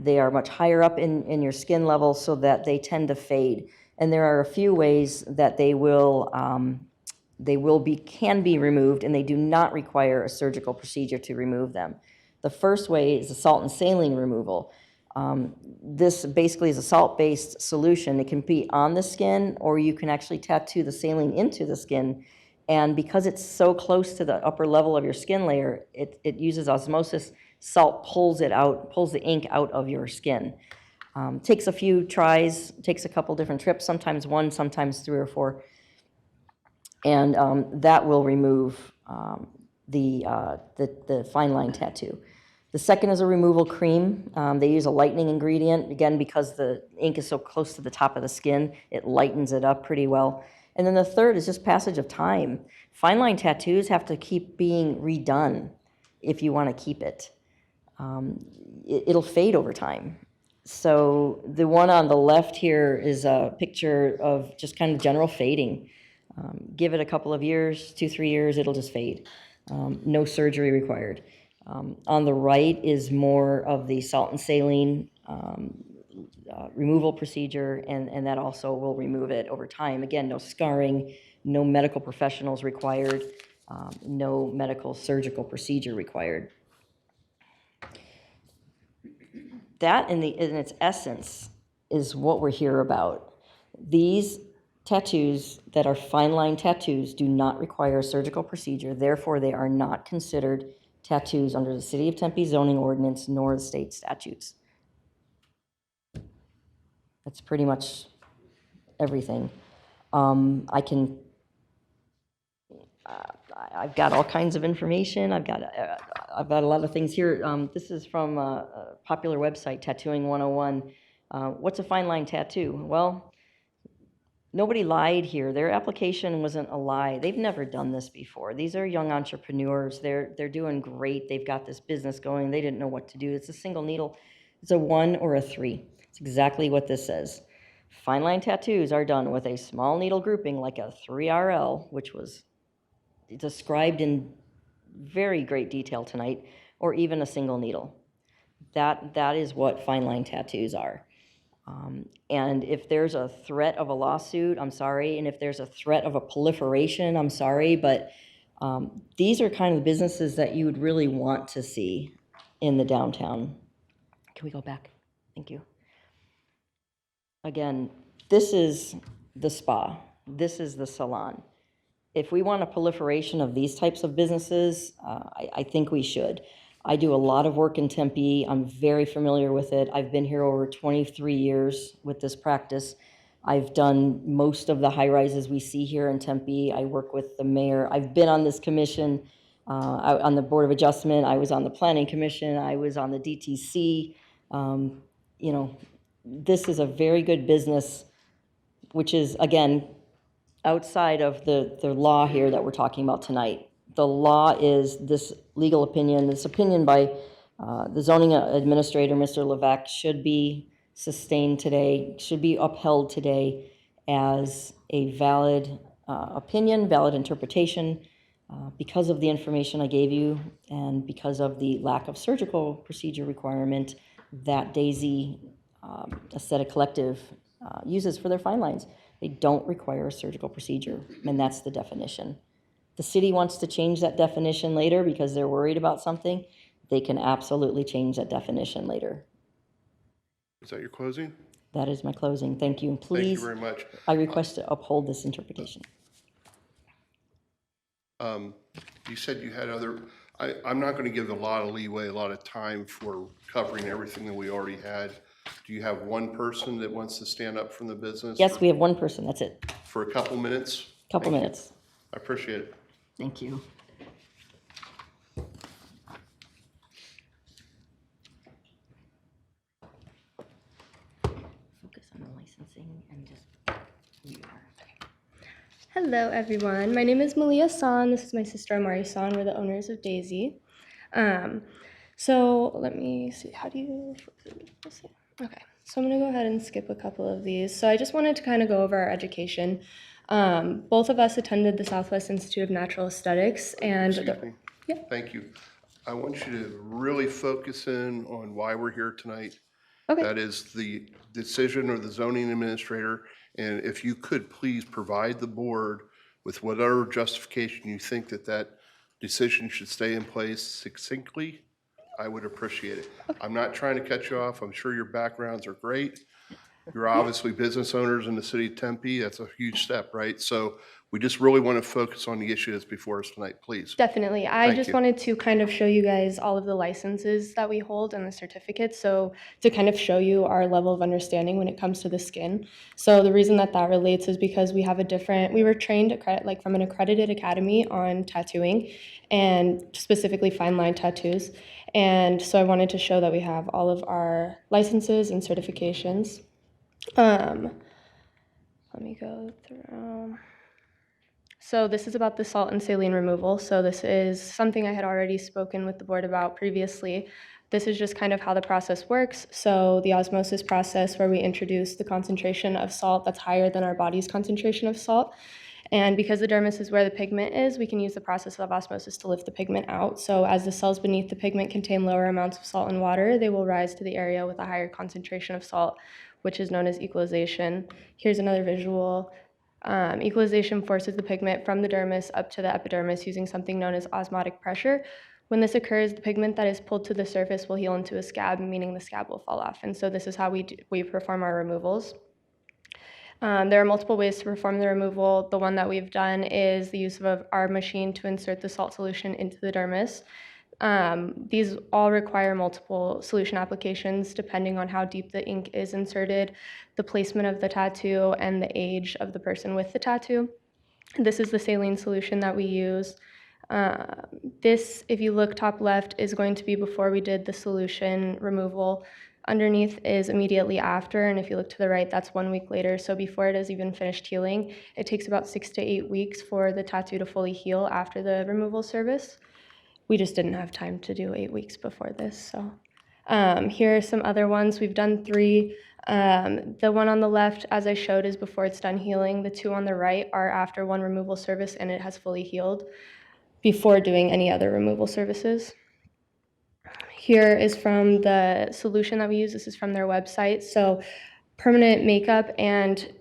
They are much higher up in your skin level so that they tend to fade. And there are a few ways that they can be removed, and they do not require a surgical procedure to remove them. The first way is a salt and saline removal. This basically is a salt-based solution. It can be on the skin, or you can actually tattoo the saline into the skin And because it's so close to the upper level of your skin layer, it uses osmosis. Salt pulls it out, pulls the ink out of your skin. Takes a few tries, takes a couple different trips, sometimes one, sometimes 3 or 4. And that will remove the fine line tattoo. The second is a removal cream. They use a lightening ingredient, again, because the ink is so close to the top of the skin, it lightens it up pretty well. And then the third is just passage of time. Fine line tattoos have to keep being redone if you want to keep it. It'll fade over time. So the one on the left here is a picture of just kind of general fading. Give it a couple of years, 2-3 years, it'll just fade. No surgery required. On the right is more of the salt and saline removal procedure, and that also will remove it over time. Again, no scarring, no medical professionals required, no medical surgical procedure required. That, in its essence, is what we're here about. These tattoos that are fine line tattoos do not require a surgical procedure. Therefore, they are not considered tattoos under the City of Tempe zoning ordinance nor the state statutes. That's pretty much everything. I've got all kinds of information. I've got a lot of things here. This is from a popular website, Tattooing 101. What's a fine line tattoo? Well, nobody lied here. Their application wasn't a lie. They've never done this before. These are young entrepreneurs. They're doing great. They've got this business going. They didn't know what to do. It's a single needle. It's a 1 or a 3. It's exactly what this says. Fine line tattoos are done with a small needle grouping like a 3RL, which was described in very great detail tonight, or even a single needle. That is what fine line tattoos are. And if there's a threat of a lawsuit, I'm sorry. And if there's a threat of a proliferation, I'm sorry. But these are kind of the businesses that you would really want to see in the downtown. Can we go back? Thank you. Again, this is the spa. This is the salon. If we want a proliferation of these types of businesses, I think we should. I do a lot of work in Tempe. I'm very familiar with it. I've been here over 23 years with this practice. I've done most of the high-rises we see here in Tempe. I work with the mayor. I've been on this commission, on the Board of Adjustment. I was on the Planning Commission. I was on the DTC. You know, this is a very good business, which is, again, outside of the law here that we're talking about tonight. The law is this legal opinion, this opinion by the zoning administrator, Mr. Levesque, should be sustained today, should be upheld today as a valid opinion, valid interpretation, because of the information I gave you and because of the lack of surgical procedure requirement that Daisy Aesthetic Collective uses for their fine lines. They don't require a surgical procedure, and that's the definition. The city wants to change that definition later because they're worried about something. They can absolutely change that definition later. Is that your closing? That is my closing. Thank you. And Thank please, you very much. I request to uphold this interpretation. You said you had other, I'm not going to give a lot of leeway, a lot of time for covering everything that we already had. Do you have one person that wants to stand up from the business? Yes, we have one person. That's it. For a couple minutes? Couple Thank you. minutes. I appreciate it. Thank you. Focus on the licensing and just you are. Hello, everyone. My name is Malia San. This is my sister Amari San. We're the owners of Daisy. So let me see. How do you? Okay. So I'm gonna go ahead and skip a couple of these. So I just wanted to kind of go over our education. Both of us attended the Southwest Institute of Natural Aesthetics, and Excuse me. Yeah. Thank you. I want you to really focus in on why we're here tonight. Okay. That is the decision of the zoning administrator, and if you could please provide the board with whatever justification you think that that decision should stay in place succinctly, I would appreciate it. I'm not trying to cut you off. I'm sure your backgrounds are great. You're obviously business owners in the city of Tempe. That's a huge step, right? So We just really want to focus on the issue that's before us tonight, please. Definitely. I Thank just you. wanted to kind of show you guys all of the licenses that we hold and the certificates. So to kind of show you our level of understanding when it comes to the skin. So the reason that that relates is because we have we were trained like from an accredited academy on tattooing and specifically fine line tattoos. And so I wanted to show that we have all of our licenses and certifications. Let me go through. So this is about the salt and saline removal. So this is something I had already spoken with the board about previously. This is just kind of how the process works. So the osmosis process where we introduce the concentration of salt that's higher than our body's concentration of salt. And because the dermis is where the pigment is, we can use the process of osmosis to lift the pigment out. So as the cells beneath the pigment contain lower amounts of salt and water, they will rise to the area with a higher concentration of salt, which is known as equalization. Here's another visual. Equalization forces the pigment from the dermis up to the epidermis using something known as osmotic pressure. When this occurs, the pigment that is pulled to the surface will heal into a scab, meaning the scab will fall off. And so this is how we perform our removals. There are multiple ways to perform the removal. The one that we've done is the use of our machine to insert the salt solution into the dermis. These all require multiple solution applications depending on how deep the ink is inserted, the placement of the tattoo, and the age of the person with the tattoo. This is the saline solution that we use. This, if you look top left, is going to be before we did the solution removal. Underneath is immediately after, and if you look to the right, that's 1 week later. So before it has even finished healing, it takes about 6 to 8 weeks for the tattoo to fully heal after the removal service. We just didn't have time to do 8 weeks before this. So here are some other ones. We've done 3. The one on the left, as I showed, is before it's done healing. The 2 on the right are after 1 removal service and it has fully healed before doing any other removal services. Here is from the solution that we use. This is from their website. So permanent makeup and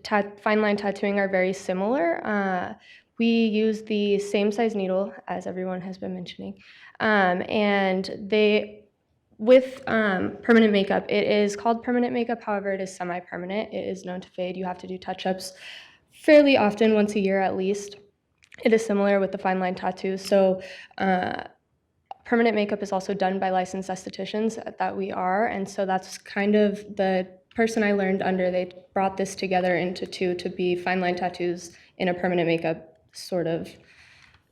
fine line tattooing are very similar. We use the same size needle, as everyone has been mentioning. And with permanent makeup, it is called permanent makeup. However, it is semi-permanent. It is known to fade. You have to do touch-ups fairly often, once a year at least. It is similar with the fine line tattoos. So permanent makeup is also done by licensed estheticians that we are. And so that's kind of the person I learned under. They brought this together into 2 to be fine line tattoos in a permanent makeup sort of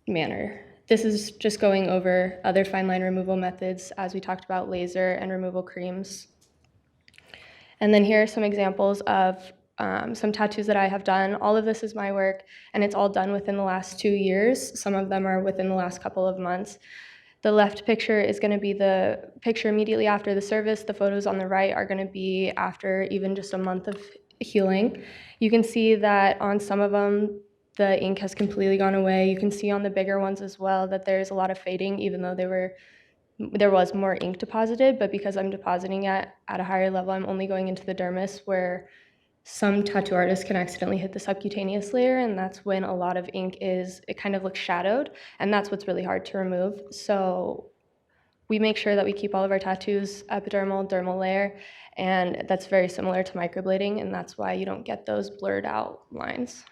manner. This is just going over other fine line removal methods as we talked about laser and removal creams. And then here are some examples of some tattoos that I have done. All of this is my work and it's all done within the last 2 years. Some of them are within the last couple of months. The left picture is going to be the picture immediately after the service. The photos on the right are going to be after even just a month of healing. You can see that on some of them, the ink has completely gone away. You can see on the bigger ones as well that there's a lot of fading, even though there was more ink deposited, but because I'm depositing at a higher level, I'm only going into the dermis where some tattoo artists can accidentally hit the subcutaneous layer, and that's when a lot of ink it kind of looks shadowed, and that's what's really hard to remove. So we make sure that we keep all of our tattoos epidermal, dermal layer, and that's very similar to microblading, and that's why you don't get those blurred out lines.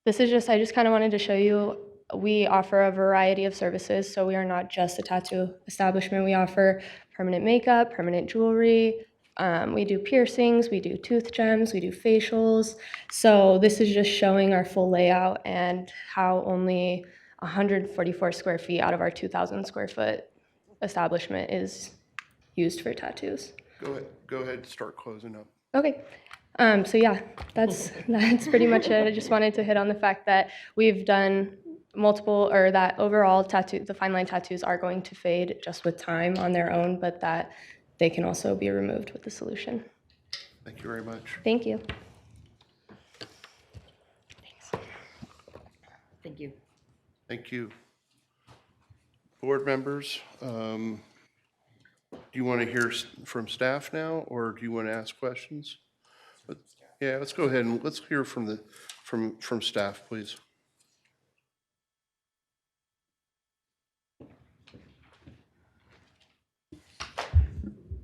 I just kind of wanted to show you, we offer a variety of services, so we are not just a tattoo establishment. We offer permanent makeup, permanent jewelry, we do piercings, we do tooth gems, we do facials. So this is just showing our full layout and how only 144 square feet out of our 2,000 square foot establishment is used for tattoos. Go ahead, start closing up. Okay. So yeah, that's pretty much it. I just wanted to hit on the fact that we've done that overall the fine line tattoos are going to fade just with time on their own, but that they can also be removed with the solution. Thank you very much. Thank you. Thanks. Thank you. Thank you. Board members, do you want to hear from staff now, or do you want to ask questions? Yeah, let's go ahead and let's hear from staff, please.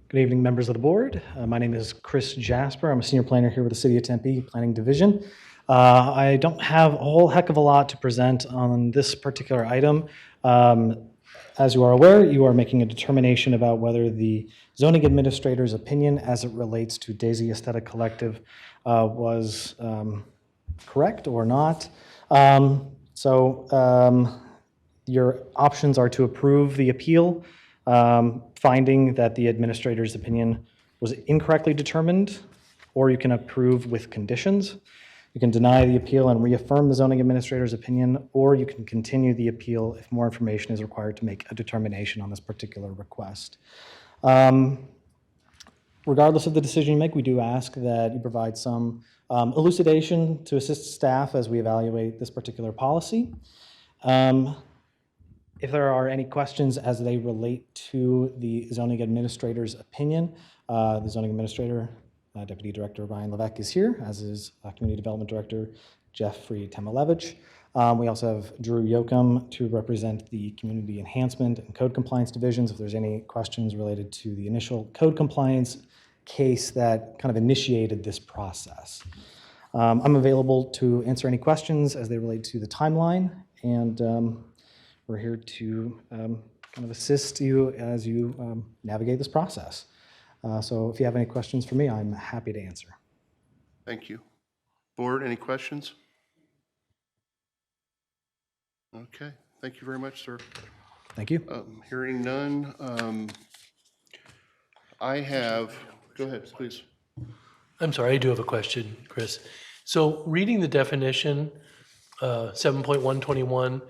Good evening, members of the board. My name is Chris Jasper. I'm a senior planner here with the City of Tempe Planning Division. I don't have a whole heck of a lot to present on this particular item. As you are aware, you are making a determination about whether the zoning administrator's opinion as it relates to Daisy Aesthetic Collective was correct or not. Your options are to approve the appeal, finding that the administrator's opinion was incorrectly determined, or you can approve with conditions. You can deny the appeal and reaffirm the zoning administrator's opinion, or you can continue the appeal if more information is required to make a determination on this particular request. Regardless of the decision you make, we do ask that you provide some elucidation to assist staff as we evaluate this particular policy. If there are any questions as they relate to the zoning administrator's opinion, the zoning administrator, Deputy Director Ryan Levesque is here, as is Community Development Director Jeffrey Temalevich. We also have Drew Yoakum to represent the Community Enhancement and Code Compliance Divisions if there's any questions related to the initial code compliance case that kind of initiated this process. I'm available to answer any questions as they relate to the timeline, and we're here to kind of assist you as you navigate this process. So if you have any questions for me, I'm happy to answer. Thank you. Board, any questions? Okay, thank you very much, sir. Thank you. Hearing none, I have, go ahead, please. I'm sorry, I do have a question, Chris. So reading the definition, 7.121,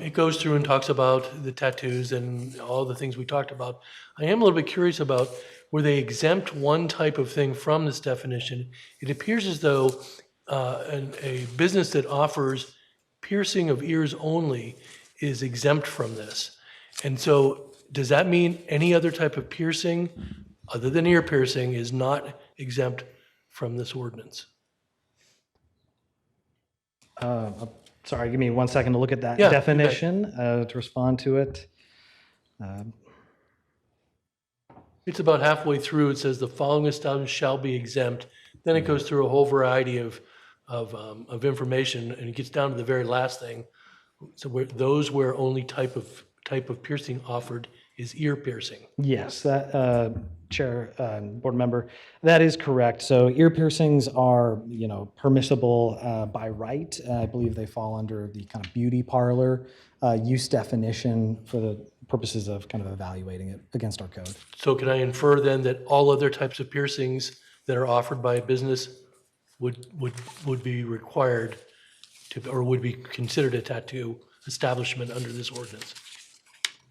it goes through and talks about the tattoos and all the things we talked about. I am a little bit curious about, where they exempt one type of thing from this definition. It appears as though a business that offers piercing of ears only is exempt from this. And so does that mean any other type of piercing other than ear piercing is not exempt from this ordinance? Sorry, give me 1 second to look at that Yeah, you bet. definition to respond to it. It's about halfway through. It says the following establishments shall be exempt. Then it goes through a whole variety of information, and it gets down to the very last thing. So where only type of piercing offered is ear piercing. Yes, that Chair, Board Member, that is correct. So ear piercings are, permissible by right. I believe they fall under the kind of beauty parlor use definition for the purposes of kind of evaluating it against our code. So can I infer then that all other types of piercings that are offered by a business would be required to, or would be considered a tattoo establishment under this ordinance?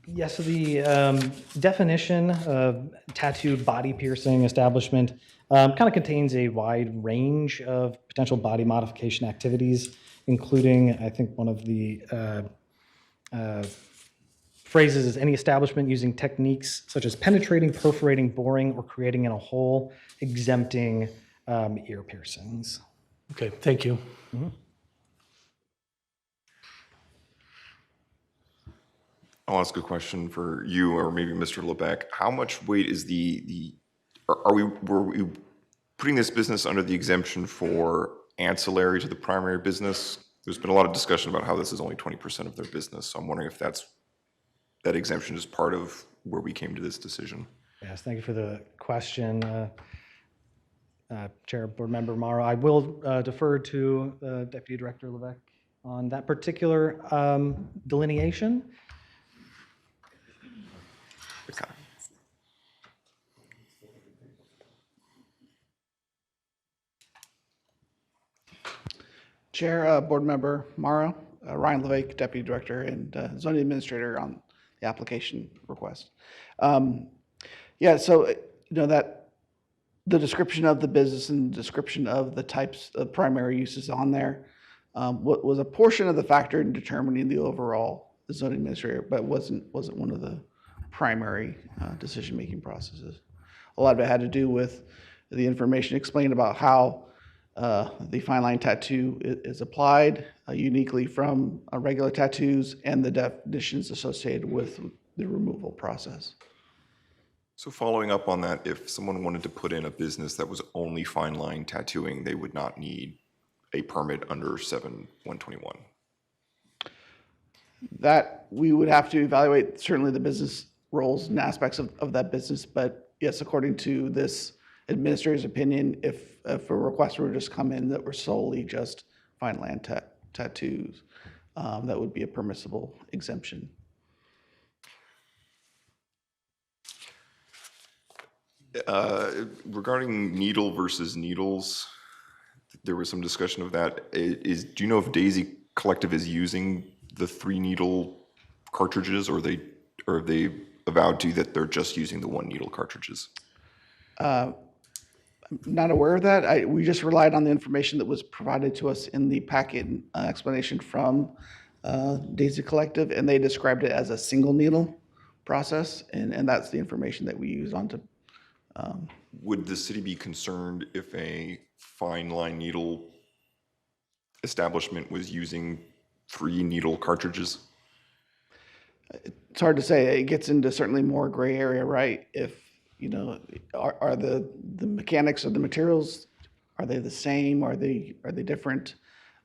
Yes, so the definition of tattooed body piercing establishment kind of contains a wide range of potential body modification activities, including, I think, one of the phrases is any establishment using techniques such as penetrating, perforating, boring, or creating in a hole, exempting ear piercings. Okay, thank you. Mm-hmm. I'll ask a question for you or maybe Mr. Lebec. How much weight is were we putting this business under the exemption for ancillary to the primary business? There's been a lot of discussion about how this is only 20% of their business. So I'm wondering if that exemption is part of where we came to this decision. Yes, thank you for the question, Chair, Board Member Morrow. I will defer to Deputy Director Levesque on that particular delineation. Okay. Chair, Board Member Morrow, Ryan Levesque, Deputy Director and Zoning Administrator on the application request. Yeah, so, that the description of the business and description of the types of primary uses on there was a portion of the factor in determining the overall zoning administrator, but wasn't one of the primary decision-making processes. A lot of it had to do with the information explained about how the fine line tattoo is applied uniquely from regular tattoos and the definitions associated with the removal process. So following up on that, if someone wanted to put in a business that was only fine line tattooing, they would not need a permit under 7121? That we would have to evaluate certainly the business roles and aspects of that business, but yes, according to this administrator's opinion, if a request were to just come in that were solely just fine land tattoos, that would be a permissible exemption. Regarding needle versus needles, there was some discussion of that. Do you know if Daisy Collective is using the 3 needle cartridges, or have they avowed to you that they're just using the 1 needle cartridges? I'm not aware of that. We just relied on the information that was provided to us in the packet explanation from Daisy Collective, and they described it as a single needle process, and that's the information that we use onto. Would the city be concerned if a fine line needle establishment was using 3 needle cartridges? It's hard to say. It gets into certainly more gray area, right? If, are the mechanics of the materials, are they the same? Are they different?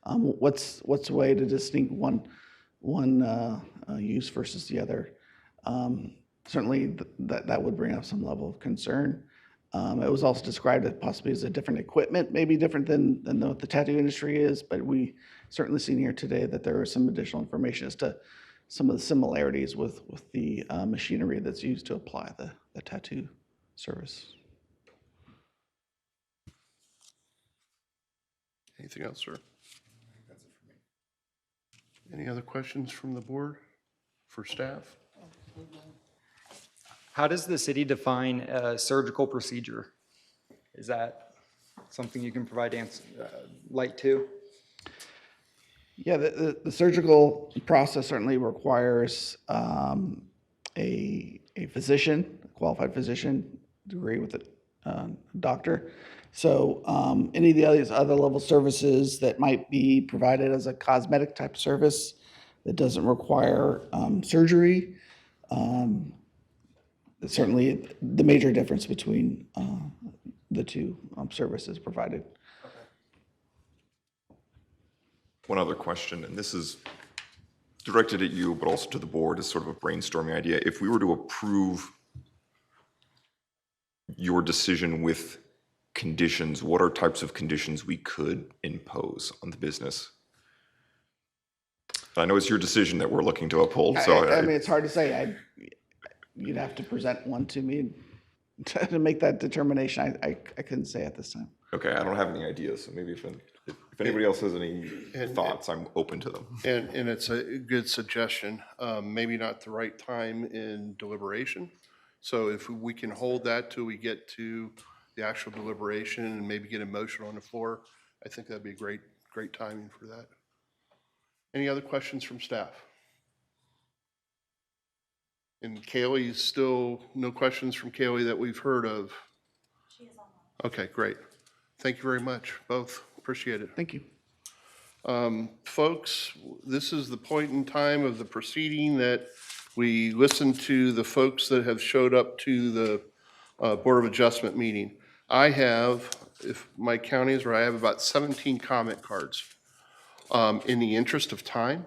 What's a way to distinguish one use versus the other? Certainly that would bring up some level of concern. It was also described as possibly as a different equipment, maybe different than what the tattoo industry is, but we certainly seen here today that there is some additional information as to some of the similarities with the machinery that's used to apply the tattoo service. Anything else, sir? Any other questions from the board for staff? How does the city define a surgical procedure? Is that something you can provide light to? Yeah, the surgical process certainly requires a physician, a qualified physician degree with a doctor. So any of the other level services that might be provided as a cosmetic type service that doesn't require surgery, certainly the major difference between the two services provided. One other question, and this is directed at you, but also to the board as sort of a brainstorming idea. If we were to approve your decision with conditions, what are types of conditions we could impose on the business? I know it's your decision that we're looking to uphold, so I mean, it's hard to say. You'd have to present one to me to make that determination. I couldn't say at this time. Okay, I don't have any ideas, so maybe if anybody else has any thoughts, I'm open to them. And it's a good suggestion, maybe not the right time in deliberation. So if we can hold that till we get to the actual deliberation and maybe get a motion on the floor, I think that'd be great timing for that. Any other questions from staff? And Kaylee's still, no questions from Kaylee that we've heard of? She is online. Okay, great. Thank you very much, both. Appreciate it. Thank you. Folks, this is the point in time of the proceeding that we listen to the folks that have showed up to the Board of Adjustment meeting. I have, if my count is right, I have about 17 comment cards. In the interest of time,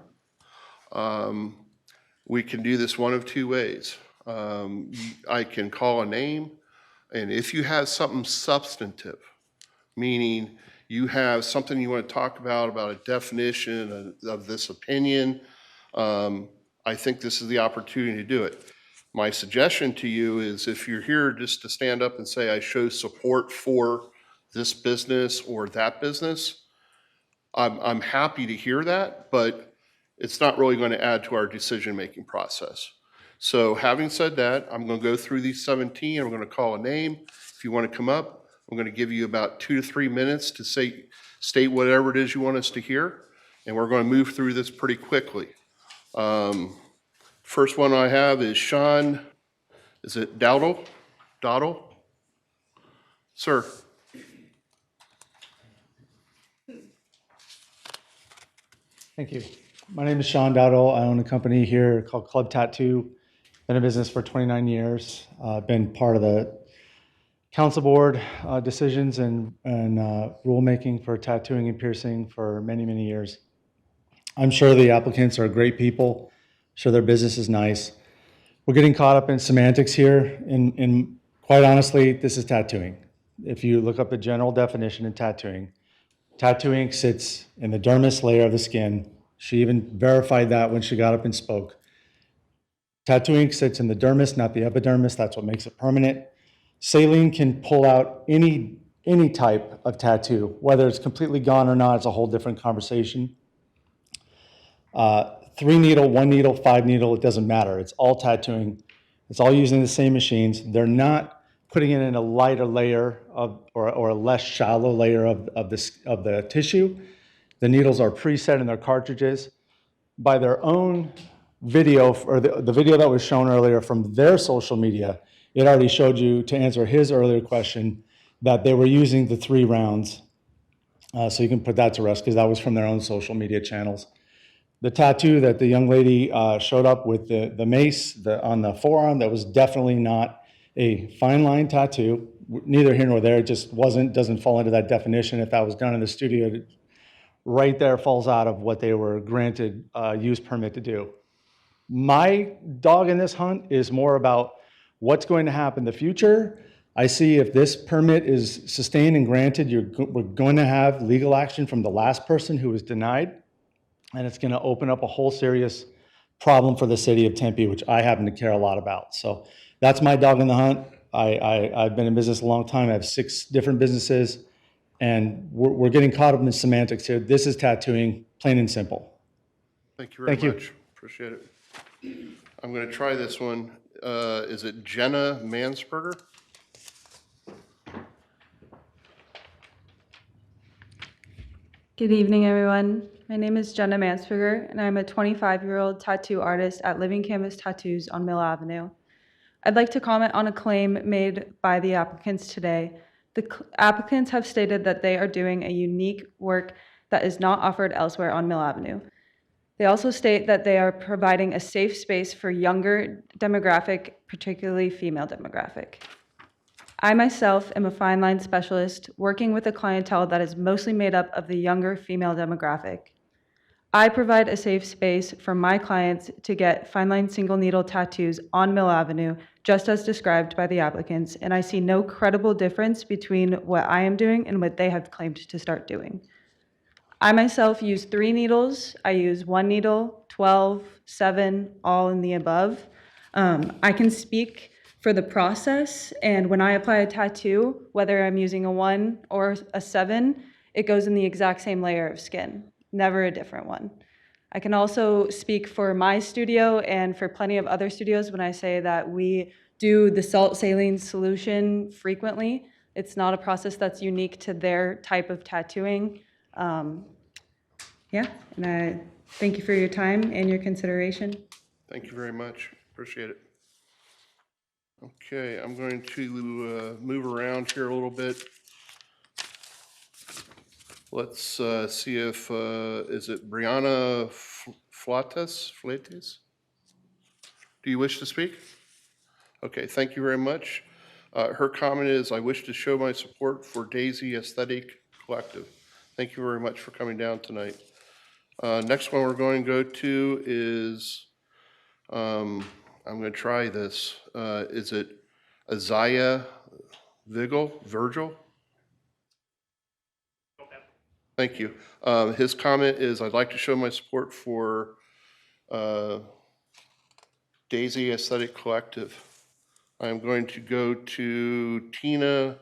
we can do this one of 2 ways. I can call a name, and if you have something substantive, meaning you have something you want to talk about a definition of this opinion, I think this is the opportunity to do it. My suggestion to you is if you're here just to stand up and say, I show support for this business or that business, I'm happy to hear that, but it's not really going to add to our decision-making process. So having said that, I'm going to go through these 17. I'm going to call a name. If you want to come up, I'm going to give you about 2 to 3 minutes to state whatever it is you want us to hear, and we're going to move through this pretty quickly. First one I have is Sean, is it Dowdle? Dowdle? Sir. Thank you. My name is Sean Dowdle. I own a company here called Club Tattoo. Been in business for 29 years. Been part of the council board decisions and rulemaking for tattooing and piercing for many, many years. I'm sure the applicants are great people. I'm sure their business is nice. We're getting caught up in semantics here, and quite honestly, this is tattooing. If you look up the general definition in tattooing, tattoo ink sits in the dermis layer of the skin. She even verified that when she got up and spoke. Tattoo ink sits in the dermis, not the epidermis. That's what makes it permanent. Saline can pull out any type of tattoo, whether it's completely gone or not. It's a whole different conversation. 3 needle, 1 needle, 5 needle, it doesn't matter. It's all tattooing. It's all using the same machines. They're not putting it in a lighter layer or a less shallow layer of the tissue. The needles are preset in their cartridges. By their own video, or the video that was shown earlier from their social media, it already showed you, to answer his earlier question, that they were using the 3 rounds. So you can put that to rest because that was from their own social media channels. The tattoo that the young lady showed up with, the mace on the forearm, that was definitely not a fine line tattoo. Neither here nor there. It just doesn't fall into that definition. If that was done in the studio, it right there falls out of what they were granted use permit to do. My dog in this hunt is more about what's going to happen in the future. I see if this permit is sustained and granted, we're going to have legal action from the last person who was denied. And it's going to open up a whole serious problem for the city of Tempe, which I happen to care a lot about. So that's my dog in the hunt. I've been in business a long time. I have 6 different businesses, and we're getting caught up in the semantics here. This is tattooing, plain and simple. Thank you very much. Appreciate it. I'm going to try this one. Is it Jenna Mansberger? Good evening, everyone. My name is Jenna Mansberger, and I'm a 25-year-old tattoo artist at Living Canvas Tattoos on Mill Avenue. I'd like to comment on a claim made by the applicants today. The applicants have stated that they are doing a unique work that is not offered elsewhere on Mill Avenue. They also state that they are providing a safe space for younger demographic, particularly female demographic. I myself am a fine line specialist working with a clientele that is mostly made up of the younger female demographic. I provide a safe space for my clients to get fine line single needle tattoos on Mill Avenue, just as described by the applicants, and I see no credible difference between what I am doing and what they have claimed to start doing. I myself use 3 needles. I use 1 needle, 12, 7, all in the above. I can speak for the process, and when I apply a tattoo, whether I'm using a 1 or a 7, it goes in the exact same layer of skin, never a different one. I can also speak for my studio and for plenty of other studios when I say that we do the salt saline solution frequently. It's not a process that's unique to their type of tattooing. Yeah, and I thank you for your time and your consideration. Thank you very much. Appreciate it. Okay, I'm going to move around here a little bit. Let's see if, is it Brianna Flates? Do you wish to speak? Okay, thank you very much. Her comment is, I wish to show my support for Daisy Aesthetic Collective. Thank you very much for coming down tonight. Next one we're going to go to is, I'm going to try this. Is it Isaiah Virgil? Thank you. His comment is, I'd like to show my support for Daisy Aesthetic Collective. I'm going to go to Tina,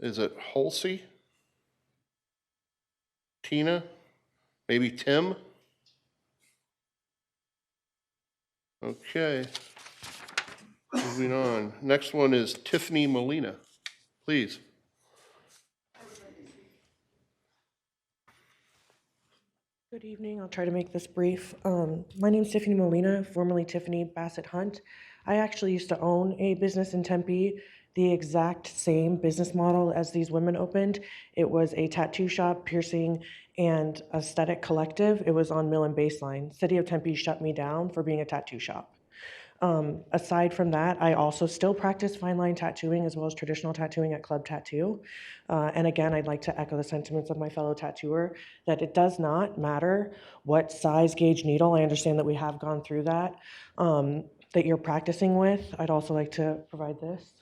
is it Halsey? Tina? Maybe Tim? Okay. Moving on. Next one is Tiffany Molina. Please. Good evening. I'll try to make this brief. My name is Tiffany Molina, formerly Tiffany Bassett Hunt. I actually used to own a business in Tempe, the exact same business model as these women opened. It was a tattoo shop, piercing, and aesthetic collective. It was on Mill and Baseline. City of Tempe shut me down for being a tattoo shop. Aside from that, I also still practice fine line tattooing as well as traditional tattooing at Club Tattoo. And again, I'd like to echo the sentiments of my fellow tattooer that it does not matter what size gauge needle. I understand that we have gone through that, that you're practicing with. I'd also like to provide this.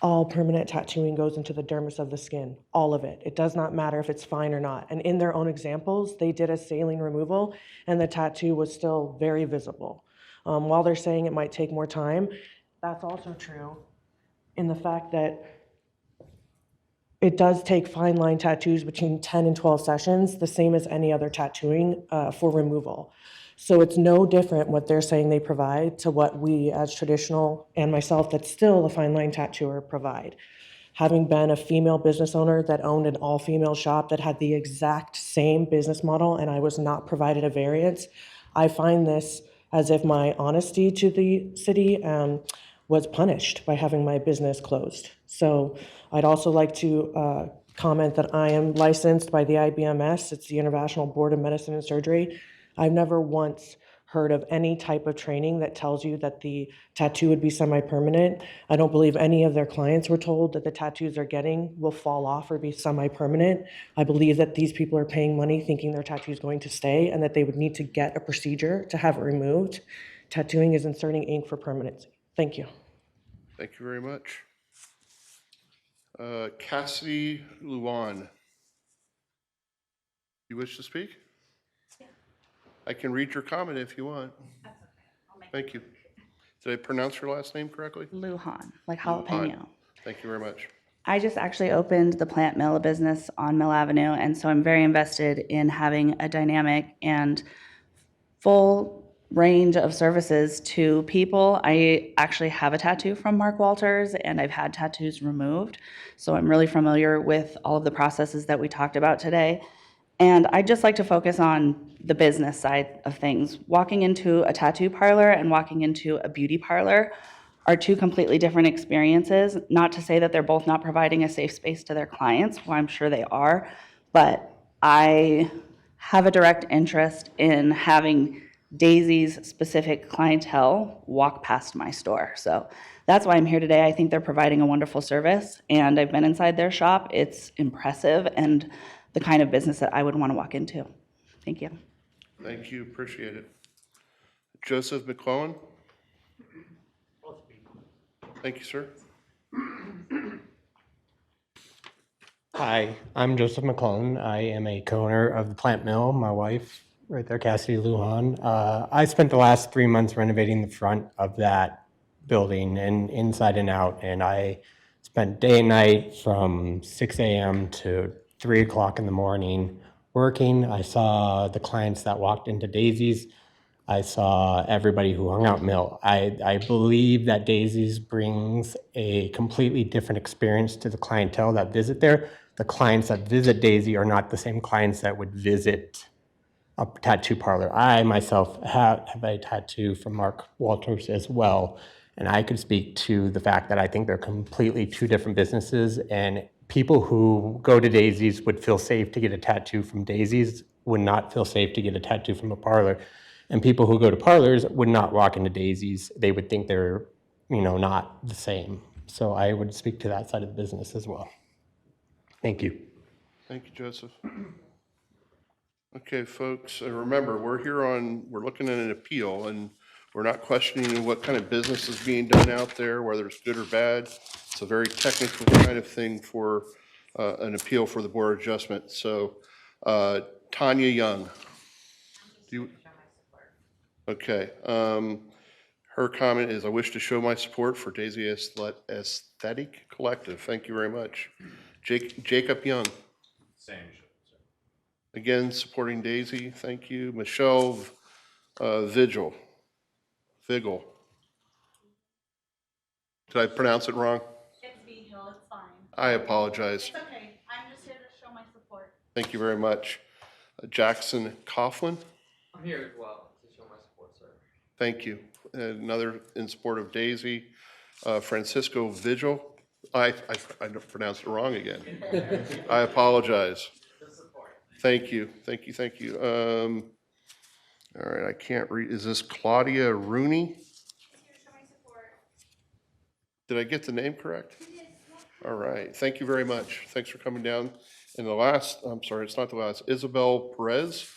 All permanent tattooing goes into the dermis of the skin, all of it. It does not matter if it's fine or not. And in their own examples, they did a saline removal and the tattoo was still very visible. While they're saying it might take more time, that's also true in the fact that it does take fine line tattoos between 10 and 12 sessions, the same as any other tattooing for removal. So it's no different what they're saying they provide to what we as traditional, and myself that's still a fine line tattooer, provide. Having been a female business owner that owned an all-female shop that had the exact same business model and I was not provided a variance, I find this as if my honesty to the city was punished by having my business closed. So I'd also like to comment that I am licensed by the IBMS. It's the International Board of Medicine and Surgery. I've never once heard of any type of training that tells you that the tattoo would be semi-permanent. I don't believe any of their clients were told that the tattoos they're getting will fall off or be semi-permanent. I believe that these people are paying money thinking their tattoo is going to stay and that they would need to get a procedure to have it removed. Tattooing is inserting ink for permanency. Thank you. Thank you very much. Cassidy Luan. You wish to speak? I can read your comment if you want. That's okay. I'll make Thank you. Did I pronounce your last name correctly? Lujan, like Lujan. jalapeno. Thank you very much. I just actually opened the plant mill business on Mill Avenue, and so I'm very invested in having a dynamic and full range of services to people. I actually have a tattoo from Mark Walters, and I've had tattoos removed, so I'm really familiar with all of the processes that we talked about today. And I'd just like to focus on the business side of things. Walking into a tattoo parlor and walking into a beauty parlor are two completely different experiences. Not to say that they're both not providing a safe space to their clients, well, I'm sure they are, but I have a direct interest in having Daisy's specific clientele walk past my store. So that's why I'm here today. I think they're providing a wonderful service, and I've been inside their shop. It's impressive and the kind of business that I would want to walk into. Thank you. Thank you, appreciate it. Joseph McClellan? Thank you, sir. Hi, I'm Joseph McClellan. I am a co-owner of the plant mill. My wife, right there, Cassidy Lujan. I spent the last 3 months renovating the front of that building and inside and out, and I spent day and night from 6 a.m. to 3 o'clock in the morning working. I saw the clients that walked into Daisy's. I saw everybody who hung out Mill. I believe that Daisy's brings a completely different experience to the clientele that visit there. The clients that visit Daisy are not the same clients that would visit a tattoo parlor. I myself have a tattoo from Mark Walters as well, and I could speak to the fact that I think they're completely two different businesses, and people who go to Daisy's would feel safe to get a tattoo from Daisy's, would not feel safe to get a tattoo from a parlor. And people who go to parlors would not walk into Daisy's. They would think they're, not the same. So I would speak to that side of the business as well. Thank you. Thank you, Joseph. Okay, folks, remember, we're looking at an appeal, and we're not questioning what kind of business is being done out there, whether it's good or bad. It's a very technical kind of thing for an appeal for the Board of Adjustment. So, Tanya Young. Okay. Her comment is, I wish to show my support for Daisy Aesthetic Collective. Thank you very much. Jacob Young. Same. Again, supporting Daisy. Thank you. Michelle Vigil. Did I pronounce it wrong? It's Vigil, it's fine. I apologize. It's okay. I'm just here to show my support. Thank you very much. Jackson Coughlin. I'm here as well to show my support, sir. Thank you. Another in support of Daisy. Francisco Vigil. I pronounced it wrong again. I apologize. Thank you. All right, I can't read, is this Claudia Rooney? Did I get the name correct? All right, thank you very much. Thanks for coming down. And the last, I'm sorry, it's not the last, Isabel Perez.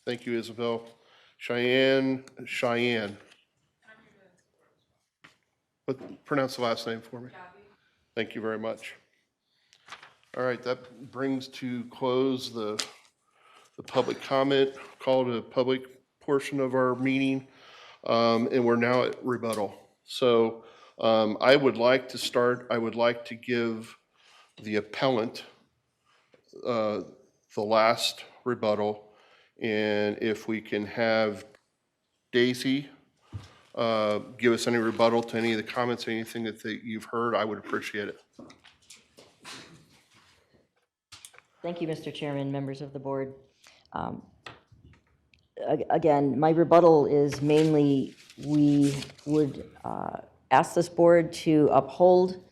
Thank you, Isabel. Cheyenne. Pronounce the last name for me. Thank you very much. All right, that brings to close the public comment, call to public portion of our meeting, and we're now at rebuttal. So I would like to give the appellant the last rebuttal, and if we can have Daisy give us any rebuttal to any of the comments, anything that you've heard, I would appreciate it. Thank you, Mr. Chairman, members of the board. Again, my rebuttal is mainly, we would ask this board to uphold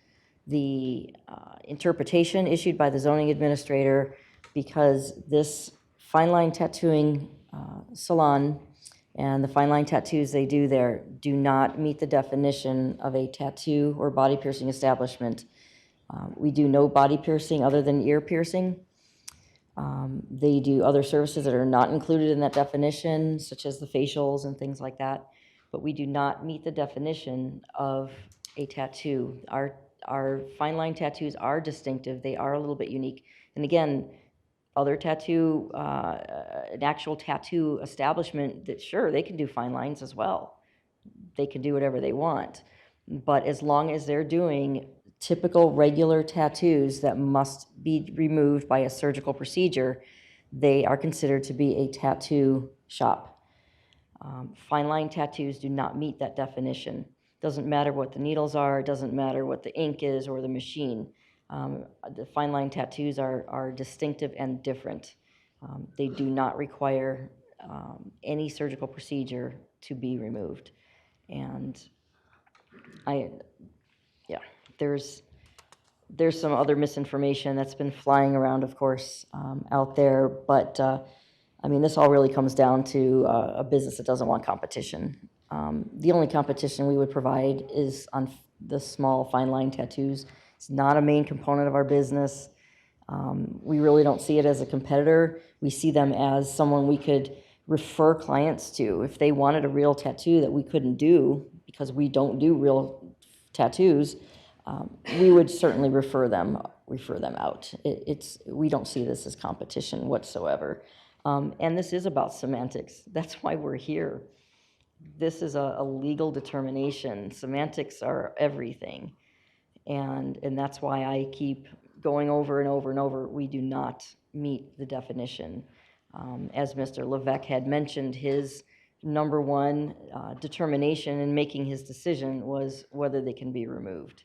the interpretation issued by the zoning administrator, because this fine line tattooing salon and the fine line tattoos they do there do not meet the definition of a tattoo or body piercing establishment. We do no body piercing other than ear piercing. They do other services that are not included in that definition, such as the facials and things like that, but we do not meet the definition of a tattoo. Our fine line tattoos are distinctive. They are a little bit unique. And again, other tattoo, an actual tattoo establishment, that sure, they can do fine lines as well. They can do whatever they want. But as long as they're doing typical regular tattoos that must be removed by a surgical procedure, they are considered to be a tattoo shop. Fine line tattoos do not meet that definition. Doesn't matter what the needles are, it doesn't matter what the ink is or the machine. The fine line tattoos are distinctive and different. They do not require any surgical procedure to be removed. And there's some other misinformation that's been flying around, of course, out there, but I mean, this all really comes down to a business that doesn't want competition. The only competition we would provide is on the small fine line tattoos. It's not a main component of our business. We really don't see it as a competitor. We see them as someone we could refer clients to. If they wanted a real tattoo that we couldn't do because we don't do real tattoos, we would certainly refer them out. We don't see this as competition whatsoever. And this is about semantics. That's why we're here. This is a legal determination. Semantics are everything. And that's why I keep going over and over and over. We do not meet the definition. As Mr. Levesque had mentioned, his number one determination in making his decision was whether they can be removed.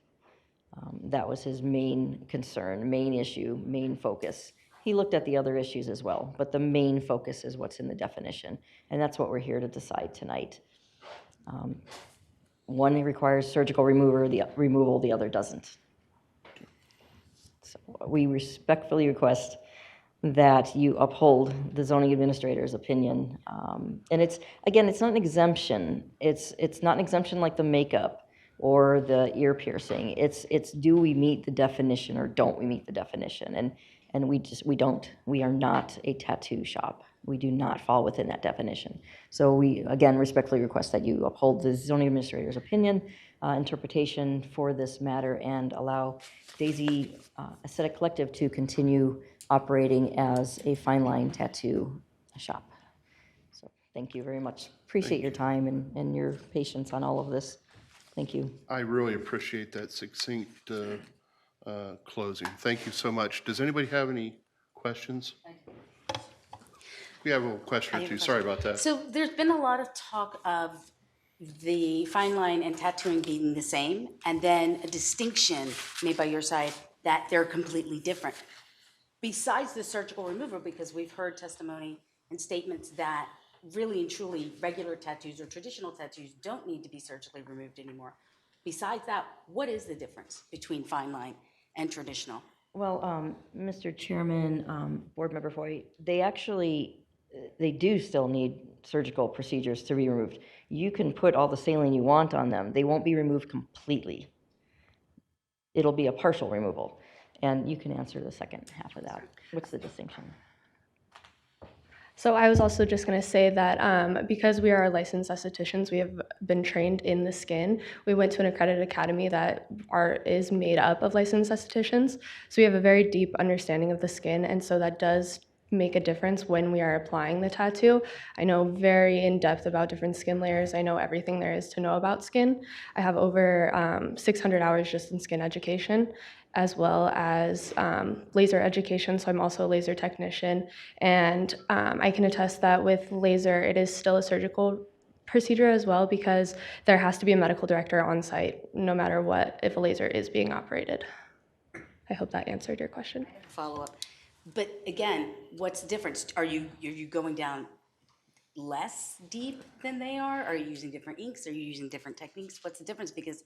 That was his main concern, main issue, main focus. He looked at the other issues as well, but the main focus is what's in the definition, and that's what we're here to decide tonight. One requires surgical removal, the other doesn't. So we respectfully request that you uphold the zoning administrator's opinion. And it's not an exemption. It's not an exemption like the makeup or the ear piercing. It's do we meet the definition or don't we meet the definition? And we don't. We are not a tattoo shop. We do not fall within that definition. So we, again, respectfully request that you uphold the zoning administrator's opinion, interpretation for this matter, and allow Daisy Aesthetic Collective to continue operating as a fine line tattoo shop. So thank you very much. Appreciate your time and your patience on all of this. Thank you. I really appreciate that succinct closing. Thank you so much. Does anybody have any questions? We have a question or two. Sorry about that. So there's been a lot of talk of the fine line and tattooing being the same, and then a distinction made by your side that they're completely different. Besides the surgical removal, because we've heard testimony and statements that really and truly regular tattoos or traditional tattoos don't need to be surgically removed anymore. Besides that, what is the difference between fine line and traditional? Well, Mr. Chairman, Board Member Foy, they actually they do still need surgical procedures to be removed. You can put all the saline you want on them. They won't be removed completely. It'll be a partial removal. And you can answer the second half of that. What's the distinction? So I was also just going to say that because we are licensed estheticians, we have been trained in the skin. We went to an accredited academy that is made up of licensed estheticians. So we have a very deep understanding of the skin, and so that does make a difference when we are applying the tattoo. I know very in depth about different skin layers. I know everything there is to know about skin. I have over 600 hours just in skin education, as well as laser education. So I'm also a laser technician. And I can attest that with laser, it is still a surgical procedure as well, because there has to be a medical director on site, no matter what, if a laser is being operated. I hope that answered your question. Follow up. But again, what's the difference? Are you going down less deep than they are? Are you using different inks? Are you using different techniques? What's the difference? Because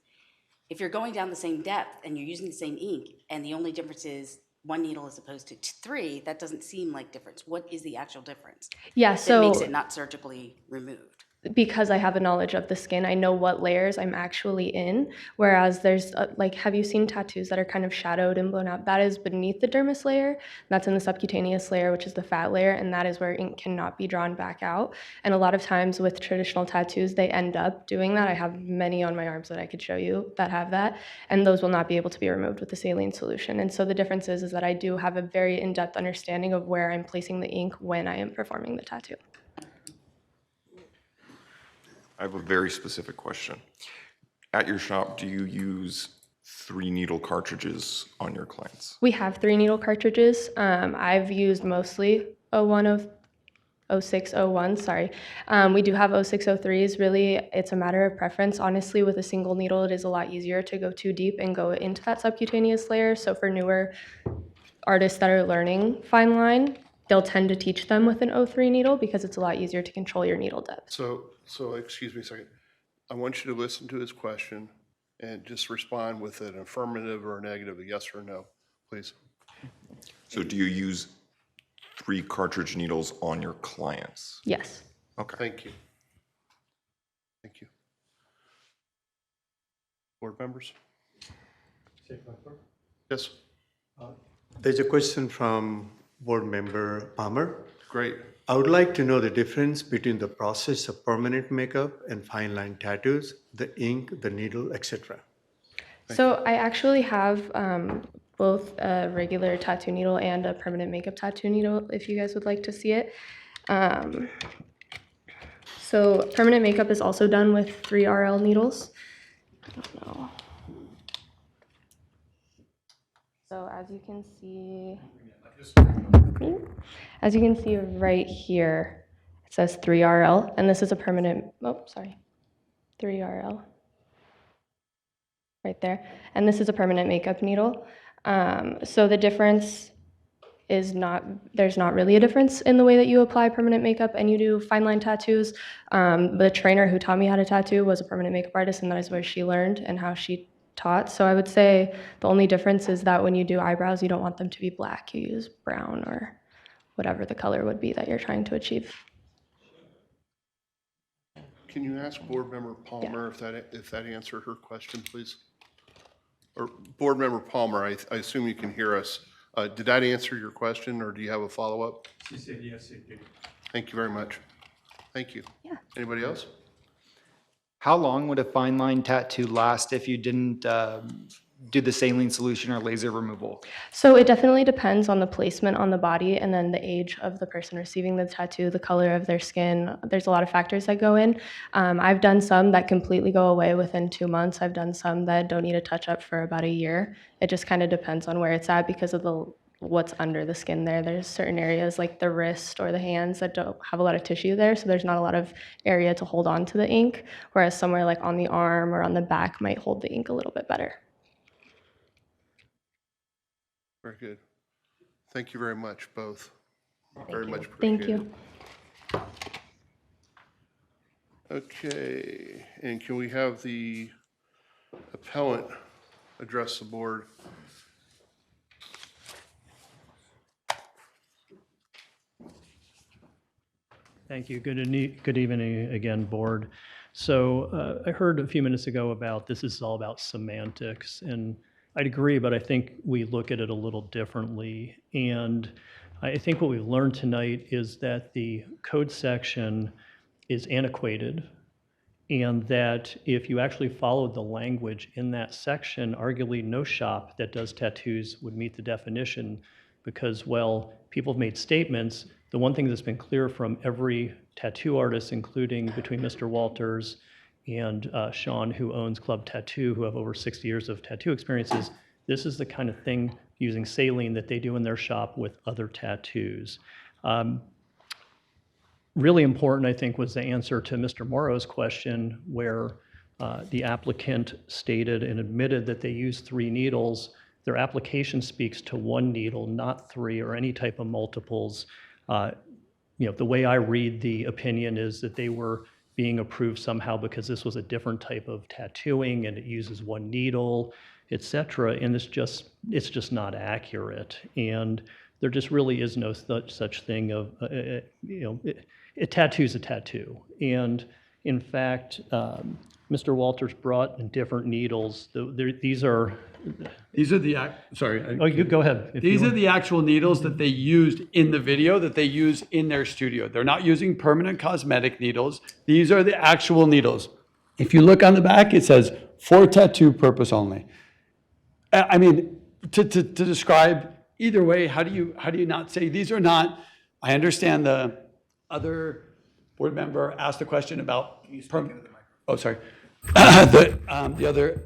if you're going down the same depth and you're using the same ink, and the only difference is one needle as opposed to three, that doesn't seem like difference. What is the actual difference? Yeah, that makes so it not surgically removed? because I have a knowledge of the skin, I know what layers I'm actually in. Whereas there's like, have you seen tattoos that are kind of shadowed and blown out? That is beneath the dermis layer. That's in the subcutaneous layer, which is the fat layer, and that is where ink cannot be drawn back out. And a lot of times with traditional tattoos, they end up doing that. I have many on my arms that I could show you that have that, and those will not be able to be removed with the saline solution. And so the difference is that I do have a very in-depth understanding of where I'm placing the ink when I am performing the tattoo. I have a very specific question. At your shop, do you use 3 needle cartridges on your clients? We have 3 needle cartridges. I've used mostly 0601, sorry. We do have 0603s. Really, it's a matter of preference. Honestly, with a single needle, it is a lot easier to go too deep and go into that subcutaneous layer. So for newer artists that are learning fine line, they'll tend to teach them with an 03 needle because it's a lot easier to control your needle depth. So excuse me a second. I want you to listen to his question and just respond with an affirmative or a negative, a yes or no, please. So do you use 3 cartridge needles on your clients? Yes. Okay. Thank you. Thank you. Board members? Yes. There's a question from Board Member Palmer. Great. I would like to know the difference between the process of permanent makeup and fine line tattoos, the ink, the needle, etc. So I actually have both a regular tattoo needle and a permanent makeup tattoo needle, if you guys would like to see it. So permanent makeup is also done with 3RL needles. I don't know. So as you can see right here, it says 3RL, and this is a permanent, 3RL. Right there. And this is a permanent makeup needle. So the difference is there's not really a difference in the way that you apply permanent makeup and you do fine line tattoos. The trainer who taught me how to tattoo was a permanent makeup artist, and that is where she learned and how she taught. So I would say the only difference is that when you do eyebrows, you don't want them to be black. You use brown or whatever the color would be that you're trying to achieve. Can you ask Board Member Palmer if that answered her question, please? Or Board Member Palmer, I assume you can hear us. Did that answer your question, or do you have a follow-up? She said yes, it did. Thank you very much. Thank you. Yeah. Anybody else? How long would a fine line tattoo last if you didn't do the saline solution or laser removal? So it definitely depends on the placement on the body and then the age of the person receiving the tattoo, the color of their skin. There's a lot of factors that go in. I've done some that completely go away within 2 months. I've done some that don't need a touch-up for about a year. It just kind of depends on where it's at because of what's under the skin there. There's certain areas like the wrist or the hands that don't have a lot of tissue there, so there's not a lot of area to hold on to the ink, whereas somewhere like on the arm or on the back might hold the ink a little bit better. Very good. Thank you very much, both. Very much Thank appreciated. you. Okay, and can we have the appellant address the board? Thank you. Good evening again, board. So I heard a few minutes ago about this is all about semantics, and I'd agree, but I think we look at it a little differently. And I think what we've learned tonight is that the code section is antiquated, and that if you actually followed the language in that section, arguably no shop that does tattoos would meet the definition because, well, people have made statements. The one thing that's been clear from every tattoo artist, including between Mr. Walters and Sean, who owns Club Tattoo, who have over 60 years of tattoo experiences, this is the kind of thing using saline that they do in their shop with other tattoos. Really important, I think, was the answer to Mr. Morrow's question where the applicant stated and admitted that they use 3 needles. Their application speaks to 1 needle, not 3 or any type of multiples. The way I read the opinion is that they were being approved somehow because this was a different type of tattooing and it uses 1 needle, et cetera, and it's just not accurate. And there just really is no such thing of, a tattoo's a tattoo. And in fact, Mr. Walters brought in different needles. These are the, sorry. Oh, you go ahead. These are the actual needles that they used in the video that they use in their studio. They're not using permanent cosmetic needles. These are the actual needles. If you look on the back, it says for tattoo purpose only. I mean, to describe either way, how do you not say these are not? I understand the other board member asked a question about. Oh, sorry. The other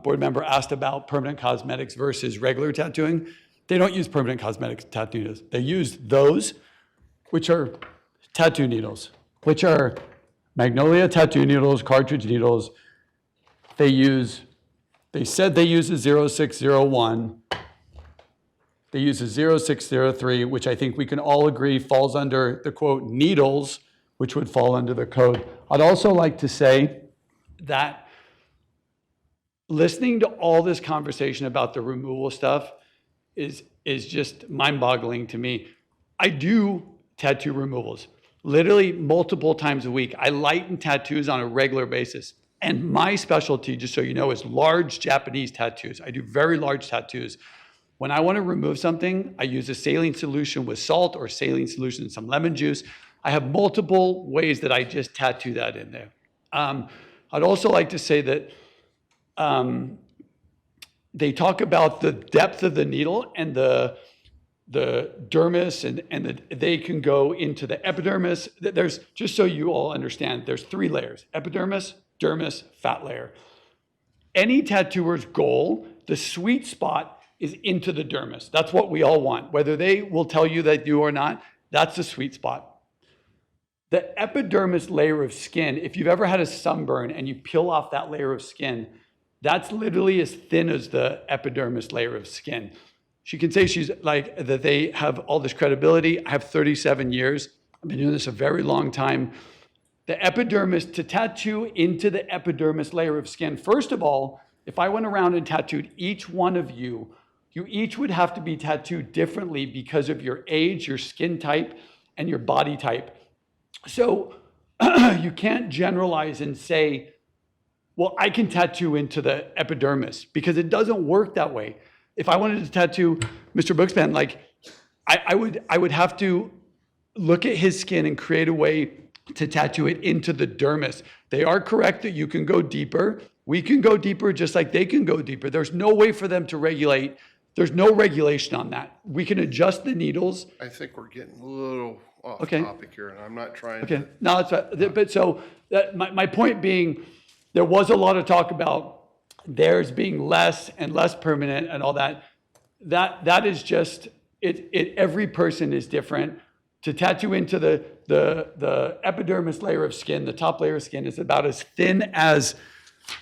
board member asked about permanent cosmetics versus regular tattooing. They don't use permanent cosmetic tattoo needles. They use those, which are tattoo needles, which are Magnolia tattoo needles, cartridge needles. They said they use a 0601. They use a 0603, which I think we can all agree falls under the quote needles, which would fall under the code. I'd also like to say that listening to all this conversation about the removal stuff is just mind-boggling to me. I do tattoo removals literally multiple times a week. I lighten tattoos on a regular basis. And my specialty, just so you know, is large Japanese tattoos. I do very large tattoos. When I want to remove something, I use a saline solution with salt or saline solution and some lemon juice. I have multiple ways that I just tattoo that in there. I'd also like to say that they talk about the depth of the needle and the dermis, and they can go into the epidermis. There's, just so you all understand, there's 3 layers: epidermis, dermis, fat layer. Any tattooer's goal, the sweet spot, is into the dermis. That's what we all want. Whether they will tell you that you or not, that's the sweet spot. The epidermis layer of skin, if you've ever had a sunburn and you peel off that layer of skin, that's literally as thin as the epidermis layer of skin. She can say she's like, that they have all this credibility. I have 37 years. I've been doing this a very long time. The epidermis, to tattoo into the epidermis layer of skin, first of all, if I went around and tattooed each one of you, you each would have to be tattooed differently because of your age, your skin type, and your body type. So you can't generalize and say, well, I can tattoo into the epidermis, because it doesn't work that way. If I wanted to tattoo Mr. Bookspan, like I would have to look at his skin and create a way to tattoo it into the dermis. They are correct that you can go deeper. We can go deeper just like they can go deeper. There's no way for them to regulate. There's no regulation on that. We can adjust the needles. I think we're getting a little off Okay. topic here, and I'm not trying Okay, to. no, it's, but so my point being, there was a lot of talk about theirs being less and less permanent and all that. That is just, every person is different. To tattoo into the epidermis layer of skin, the top layer of skin is about as thin as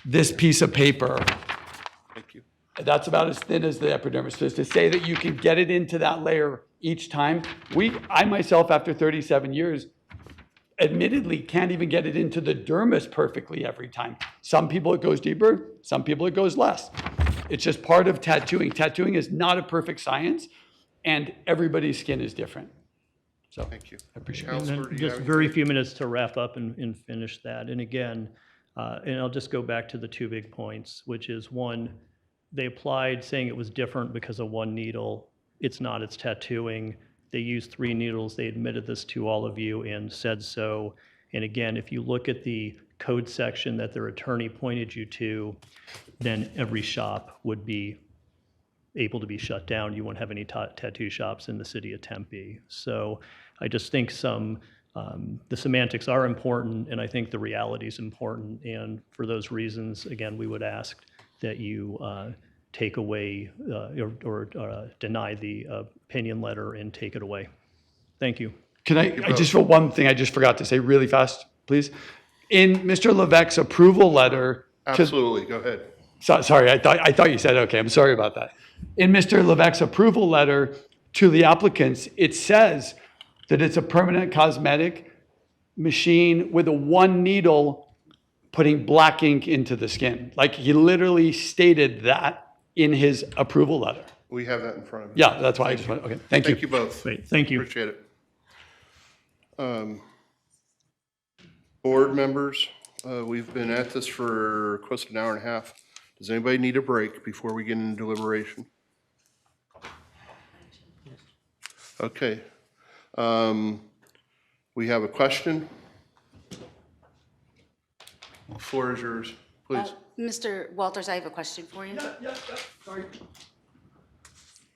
this piece of paper. Thank you. That's about as thin as the epidermis. So to say that you can get it into that layer each time, I myself, after 37 years, admittedly can't even get it into the dermis perfectly every time. Some people it goes deeper, some people it goes less. It's just part of tattooing. Tattooing is not a perfect science, and everybody's skin is different. So Thank you. I appreciate it. And Counselor, then do you just have very anything? few minutes to wrap up and finish that. And again, and I'll just go back to the two big points, which is one, they applied saying it was different because of one needle. It's not, it's tattooing. They used 3 needles. They admitted this to all of you and said so. And again, if you look at the code section that their attorney pointed you to, then every shop would be able to be shut down. You won't have any tattoo shops in the city of Tempe. So I just think the semantics are important, and I think the reality is important. And for those reasons, again, we would ask that you take away or deny the opinion letter and take it away. Thank you. Can I just for one thing I just forgot to say really fast, please? In Mr. Levesque's approval letter. Absolutely, go ahead. Sorry, I thought you said, okay, I'm sorry about that. In Mr. Levesque's approval letter to the applicants, it says that it's a permanent cosmetic machine with a 1 needle putting black ink into the skin. Like he literally stated that in his approval letter. We have that in front of us. Yeah, that's why I just want, okay, thank you. Thank you both. Great, thank you. Appreciate it. Board members, we've been at this for close to an hour and a half. Does anybody need a break before we get into deliberation? Okay. We have a question. The floor is yours, please. Mr. Walters, I have a question for you. Sorry.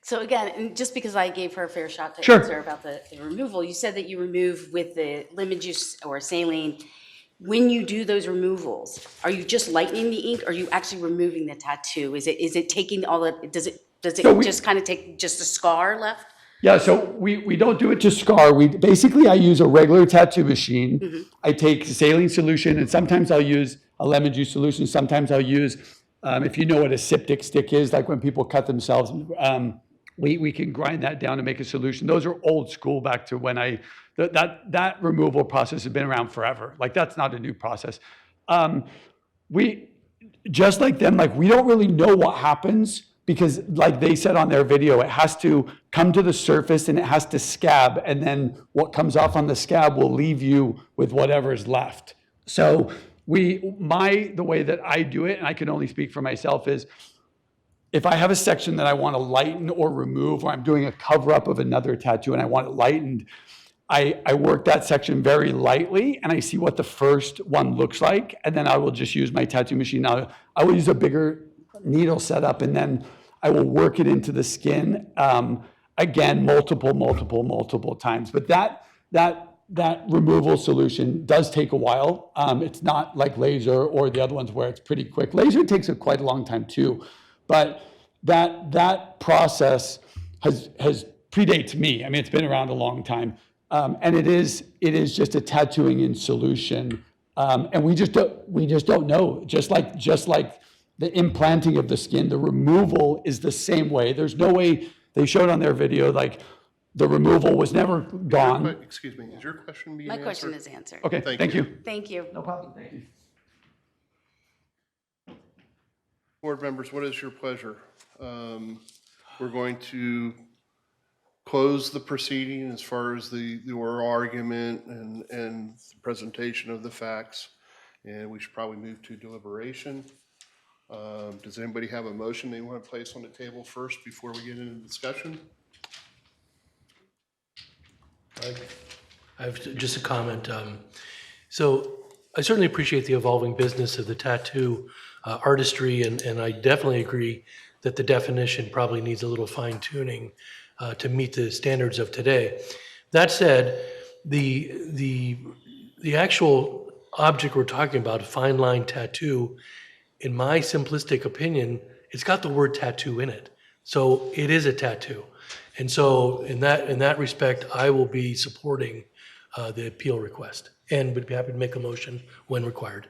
So again, and just because I gave her a fair shot to Sure. answer about the removal, you said that you remove with the lemon juice or saline. When you do those removals, are you just lightening the ink? Or are you actually removing the tattoo? Is it taking all the, does it just kind of take just a scar left? Yeah, so we don't do it to scar. I use a regular tattoo machine. I take saline solution, and sometimes I'll use a lemon juice solution. Sometimes I'll use, if you know what a septic stick is, like when people cut themselves, we can grind that down to make a solution. Those are old school back to when that removal process has been around forever. Like that's not a new process. We, just like them, like we don't really know what happens because like they said on their video, it has to come to the surface and it has to scab. And then what comes off on the scab will leave you with whatever is left. So the way that I do it, and I can only speak for myself, is if I have a section that I want to lighten or remove, or I'm doing a cover up of another tattoo and I want it lightened, I work that section very lightly and I see what the first one looks like. And then I will just use my tattoo machine. Now, I will use a bigger needle setup and then I will work it into the skin. Again, multiple times. But that removal solution does take a while. It's not like laser or the other ones where it's pretty quick. Laser takes quite a long time too. But that process has predates me. I mean, it's been around a long time. And it is just a tattooing in solution. And we just don't know. Just like the implanting of the skin, the removal is the same way. There's no way, they showed on their video, like the removal was never gone. Excuse me, is your question being My answered? question is answered. Okay, thank you. Thank you. No problem, thank you. Board members, what is your pleasure? We're going to close the proceeding as far as the oral argument and the presentation of the facts, and we should probably move to deliberation. Does anybody have a motion they want to place on the table first before we get into discussion? I have just a comment. So I certainly appreciate the evolving business of the tattoo artistry, and I definitely agree that the definition probably needs a little fine tuning to meet the standards of today. That said, the actual object we're talking about, a fine line tattoo, in my simplistic opinion, it's got the word tattoo in it. So it is a tattoo. And so in that respect, I will be supporting the appeal request and would be happy to make a motion when required.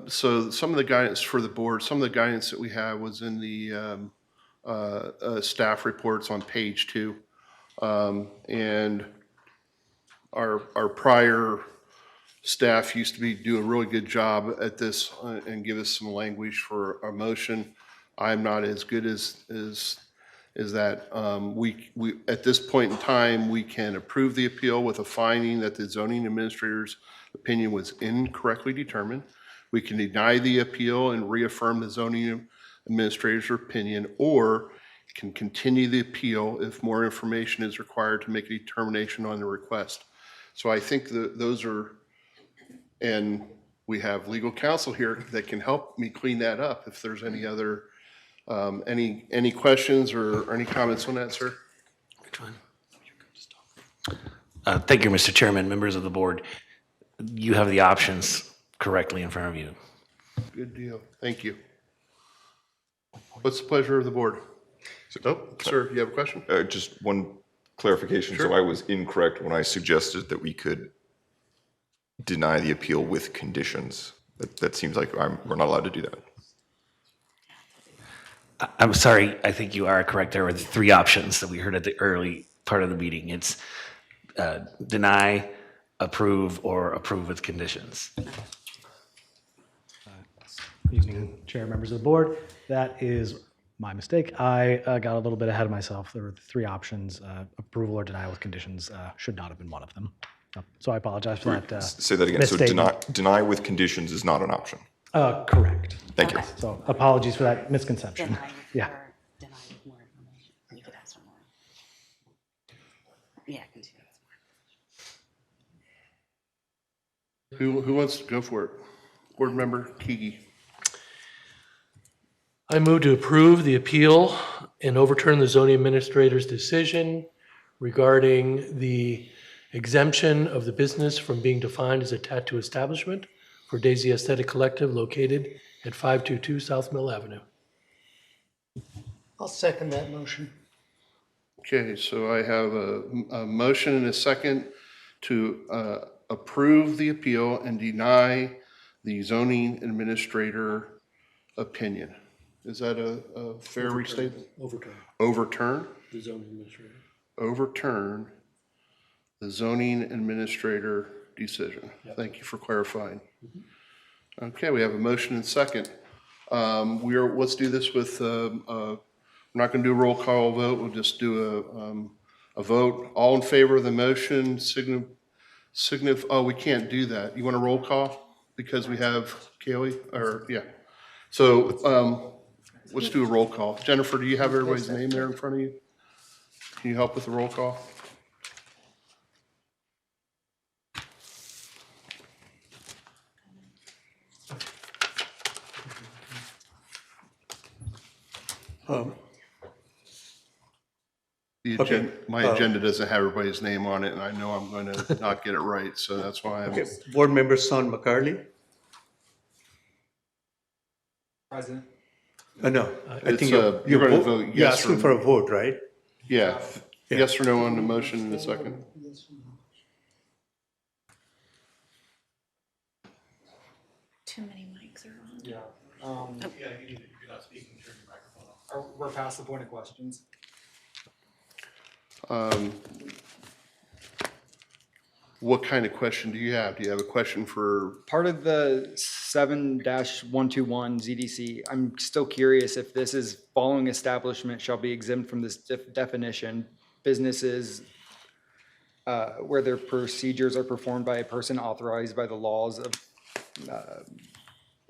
So some of the guidance for the board, some of the guidance that we have was in the staff reports on page 2. And our prior staff used to be doing a really good job at this and give us some language for our motion. I'm not as good as is that at this point in time, we can approve the appeal with a finding that the zoning administrator's opinion was incorrectly determined. We can deny the appeal and reaffirm the zoning administrator's opinion, or can continue the appeal if more information is required to make a determination on the request. So I think that those are, and we have legal counsel here that can help me clean that up if there's any other, any questions or any comments on that, sir? Which one? Thank you, Mr. Chairman, members of the board. You have the options correctly in front of you. Good deal. Thank you. What's the pleasure of the board? Oh, sir, you have a question? Just one clarification. So I was incorrect when I suggested that we could deny the appeal with conditions. That seems like we're not allowed to do that. I'm sorry, I think you are correct. There were the three options that we heard at the early part of the meeting. It's deny, approve, or approve with conditions. Evening, Chair, members of the board. That is my mistake. I got a little bit ahead of myself. There were three options. Approval or denial with conditions should not have been one of them. So I apologize for that. Say that again. So deny with conditions is not an option. Correct. Thank you. So apologies for that misconception. Deny Yeah. or deny with more information. You could ask for more. Yeah, continue. Who wants to go for it? Board member Kiki. I move to approve the appeal and overturn the zoning administrator's decision regarding the exemption of the business from being defined as a tattoo establishment for Daisy Aesthetic Collective located at 522 South Mill Avenue. I'll second that motion. Okay, so I have a motion and a second to approve the appeal and deny the zoning administrator opinion. Is that a fair restatement? Overturn. Overturn? The zoning administrator. Overturn the zoning administrator decision. Thank you for clarifying. Okay, we have a motion and second. Let's do this with, we're not going to do a roll call vote. We'll just do a vote. All in favor of the motion, oh, we can't do that. You want a roll call? Because we have Kaylee, or, yeah. So let's do a roll call. Jennifer, do you have everybody's name there in front of you? Can you help with the roll call? My agenda doesn't have everybody's name on it, and I know I'm going to not get it right, so that's why I'm. Okay, board member Son McCarley? President. No, I think you're going to vote you're yes asking or for a vote, right? Yeah, yes or no on the motion in a second. Too many mics are on. Yeah. You're not speaking, turn your microphone off. We're past the point of questions. What kind of question do you have? Do you have a question for? Part of the 7-121 ZDC, I'm still curious if this is following establishment shall be exempt from this definition. Businesses where their procedures are performed by a person authorized by the laws of,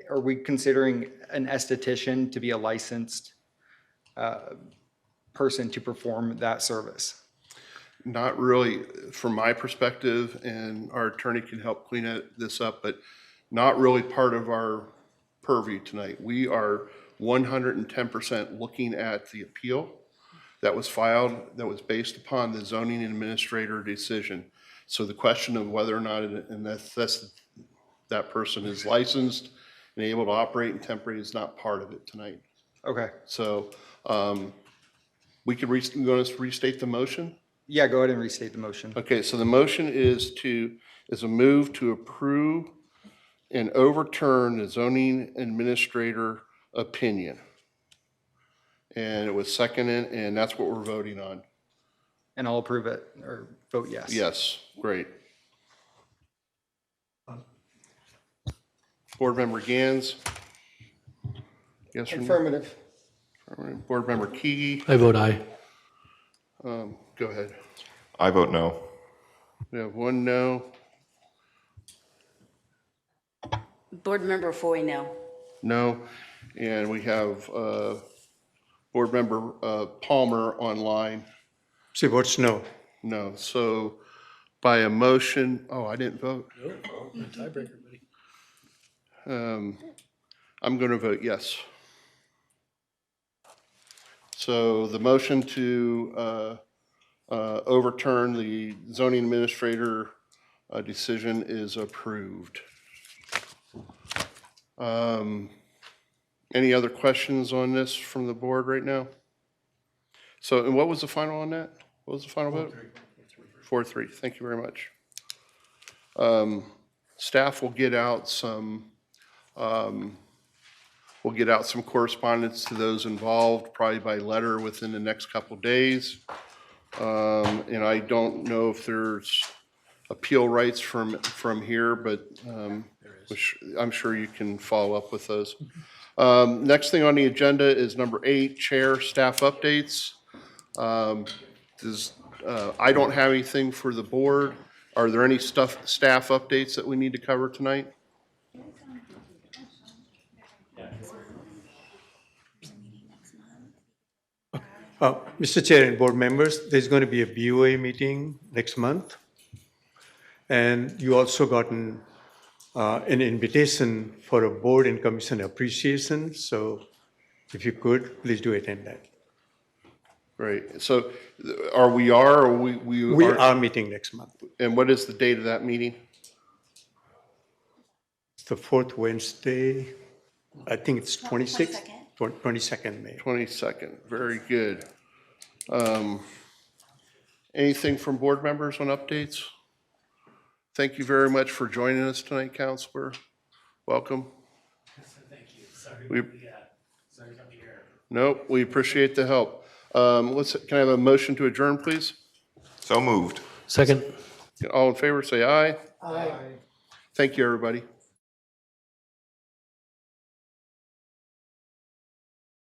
are we considering an esthetician to be a licensed person to perform that service? Not really, from my perspective, and our attorney can help clean this up, but not really part of our purview tonight. We are 110% looking at the appeal that was filed, that was based upon the zoning administrator decision. So the question of whether or not, that person is licensed and able to operate in temporary is not part of it tonight. Okay. So we could, you want us to restate the motion? Yeah, go ahead and restate the motion. Okay, so the motion is a move to approve and overturn the zoning administrator opinion. And it was seconded, and that's what we're voting on. And I'll approve it, or vote yes. Yes, great. Board Member Gans? Yes or no? Affirmative. All right, Board Member Key, I vote aye. go ahead. I vote no. We have one no. Board Member Foy, no. No. And we have Board Member Palmer online. She votes no. No. So by a motion, oh, I didn't vote. Tiebreaker, buddy. I'm going to vote yes. So the motion to overturn the zoning administrator decision is approved. Any other questions on this from the board right now? So, and what was the final on that? What was the final vote? 4-3. Thank you very much. Staff will get out some correspondence to those involved, probably by letter within the next couple days. And I don't know if there's appeal rights from here, but which I'm sure you can follow up with those. Next thing on the agenda is number 8, chair staff updates. I don't have anything for the board. Are there any staff updates that we need to cover tonight? Mr. Chair and board members, there's going to be a BOA meeting next month. And you also gotten an invitation for a board and commission appreciation. So if you could, please do attend that. Right. So are we are meeting next month. And what is the date of that meeting? It's the fourth Wednesday. I think it's 26th, 22nd May. 22nd. Very good. Anything from board members on updates? Thank you very much for joining us tonight, Counselor. Welcome. Thank you. Sorry to be here. Nope, we appreciate the help. Can I have a motion to adjourn, please? So moved. Second. All in favor, say aye. Aye. Thank you, everybody.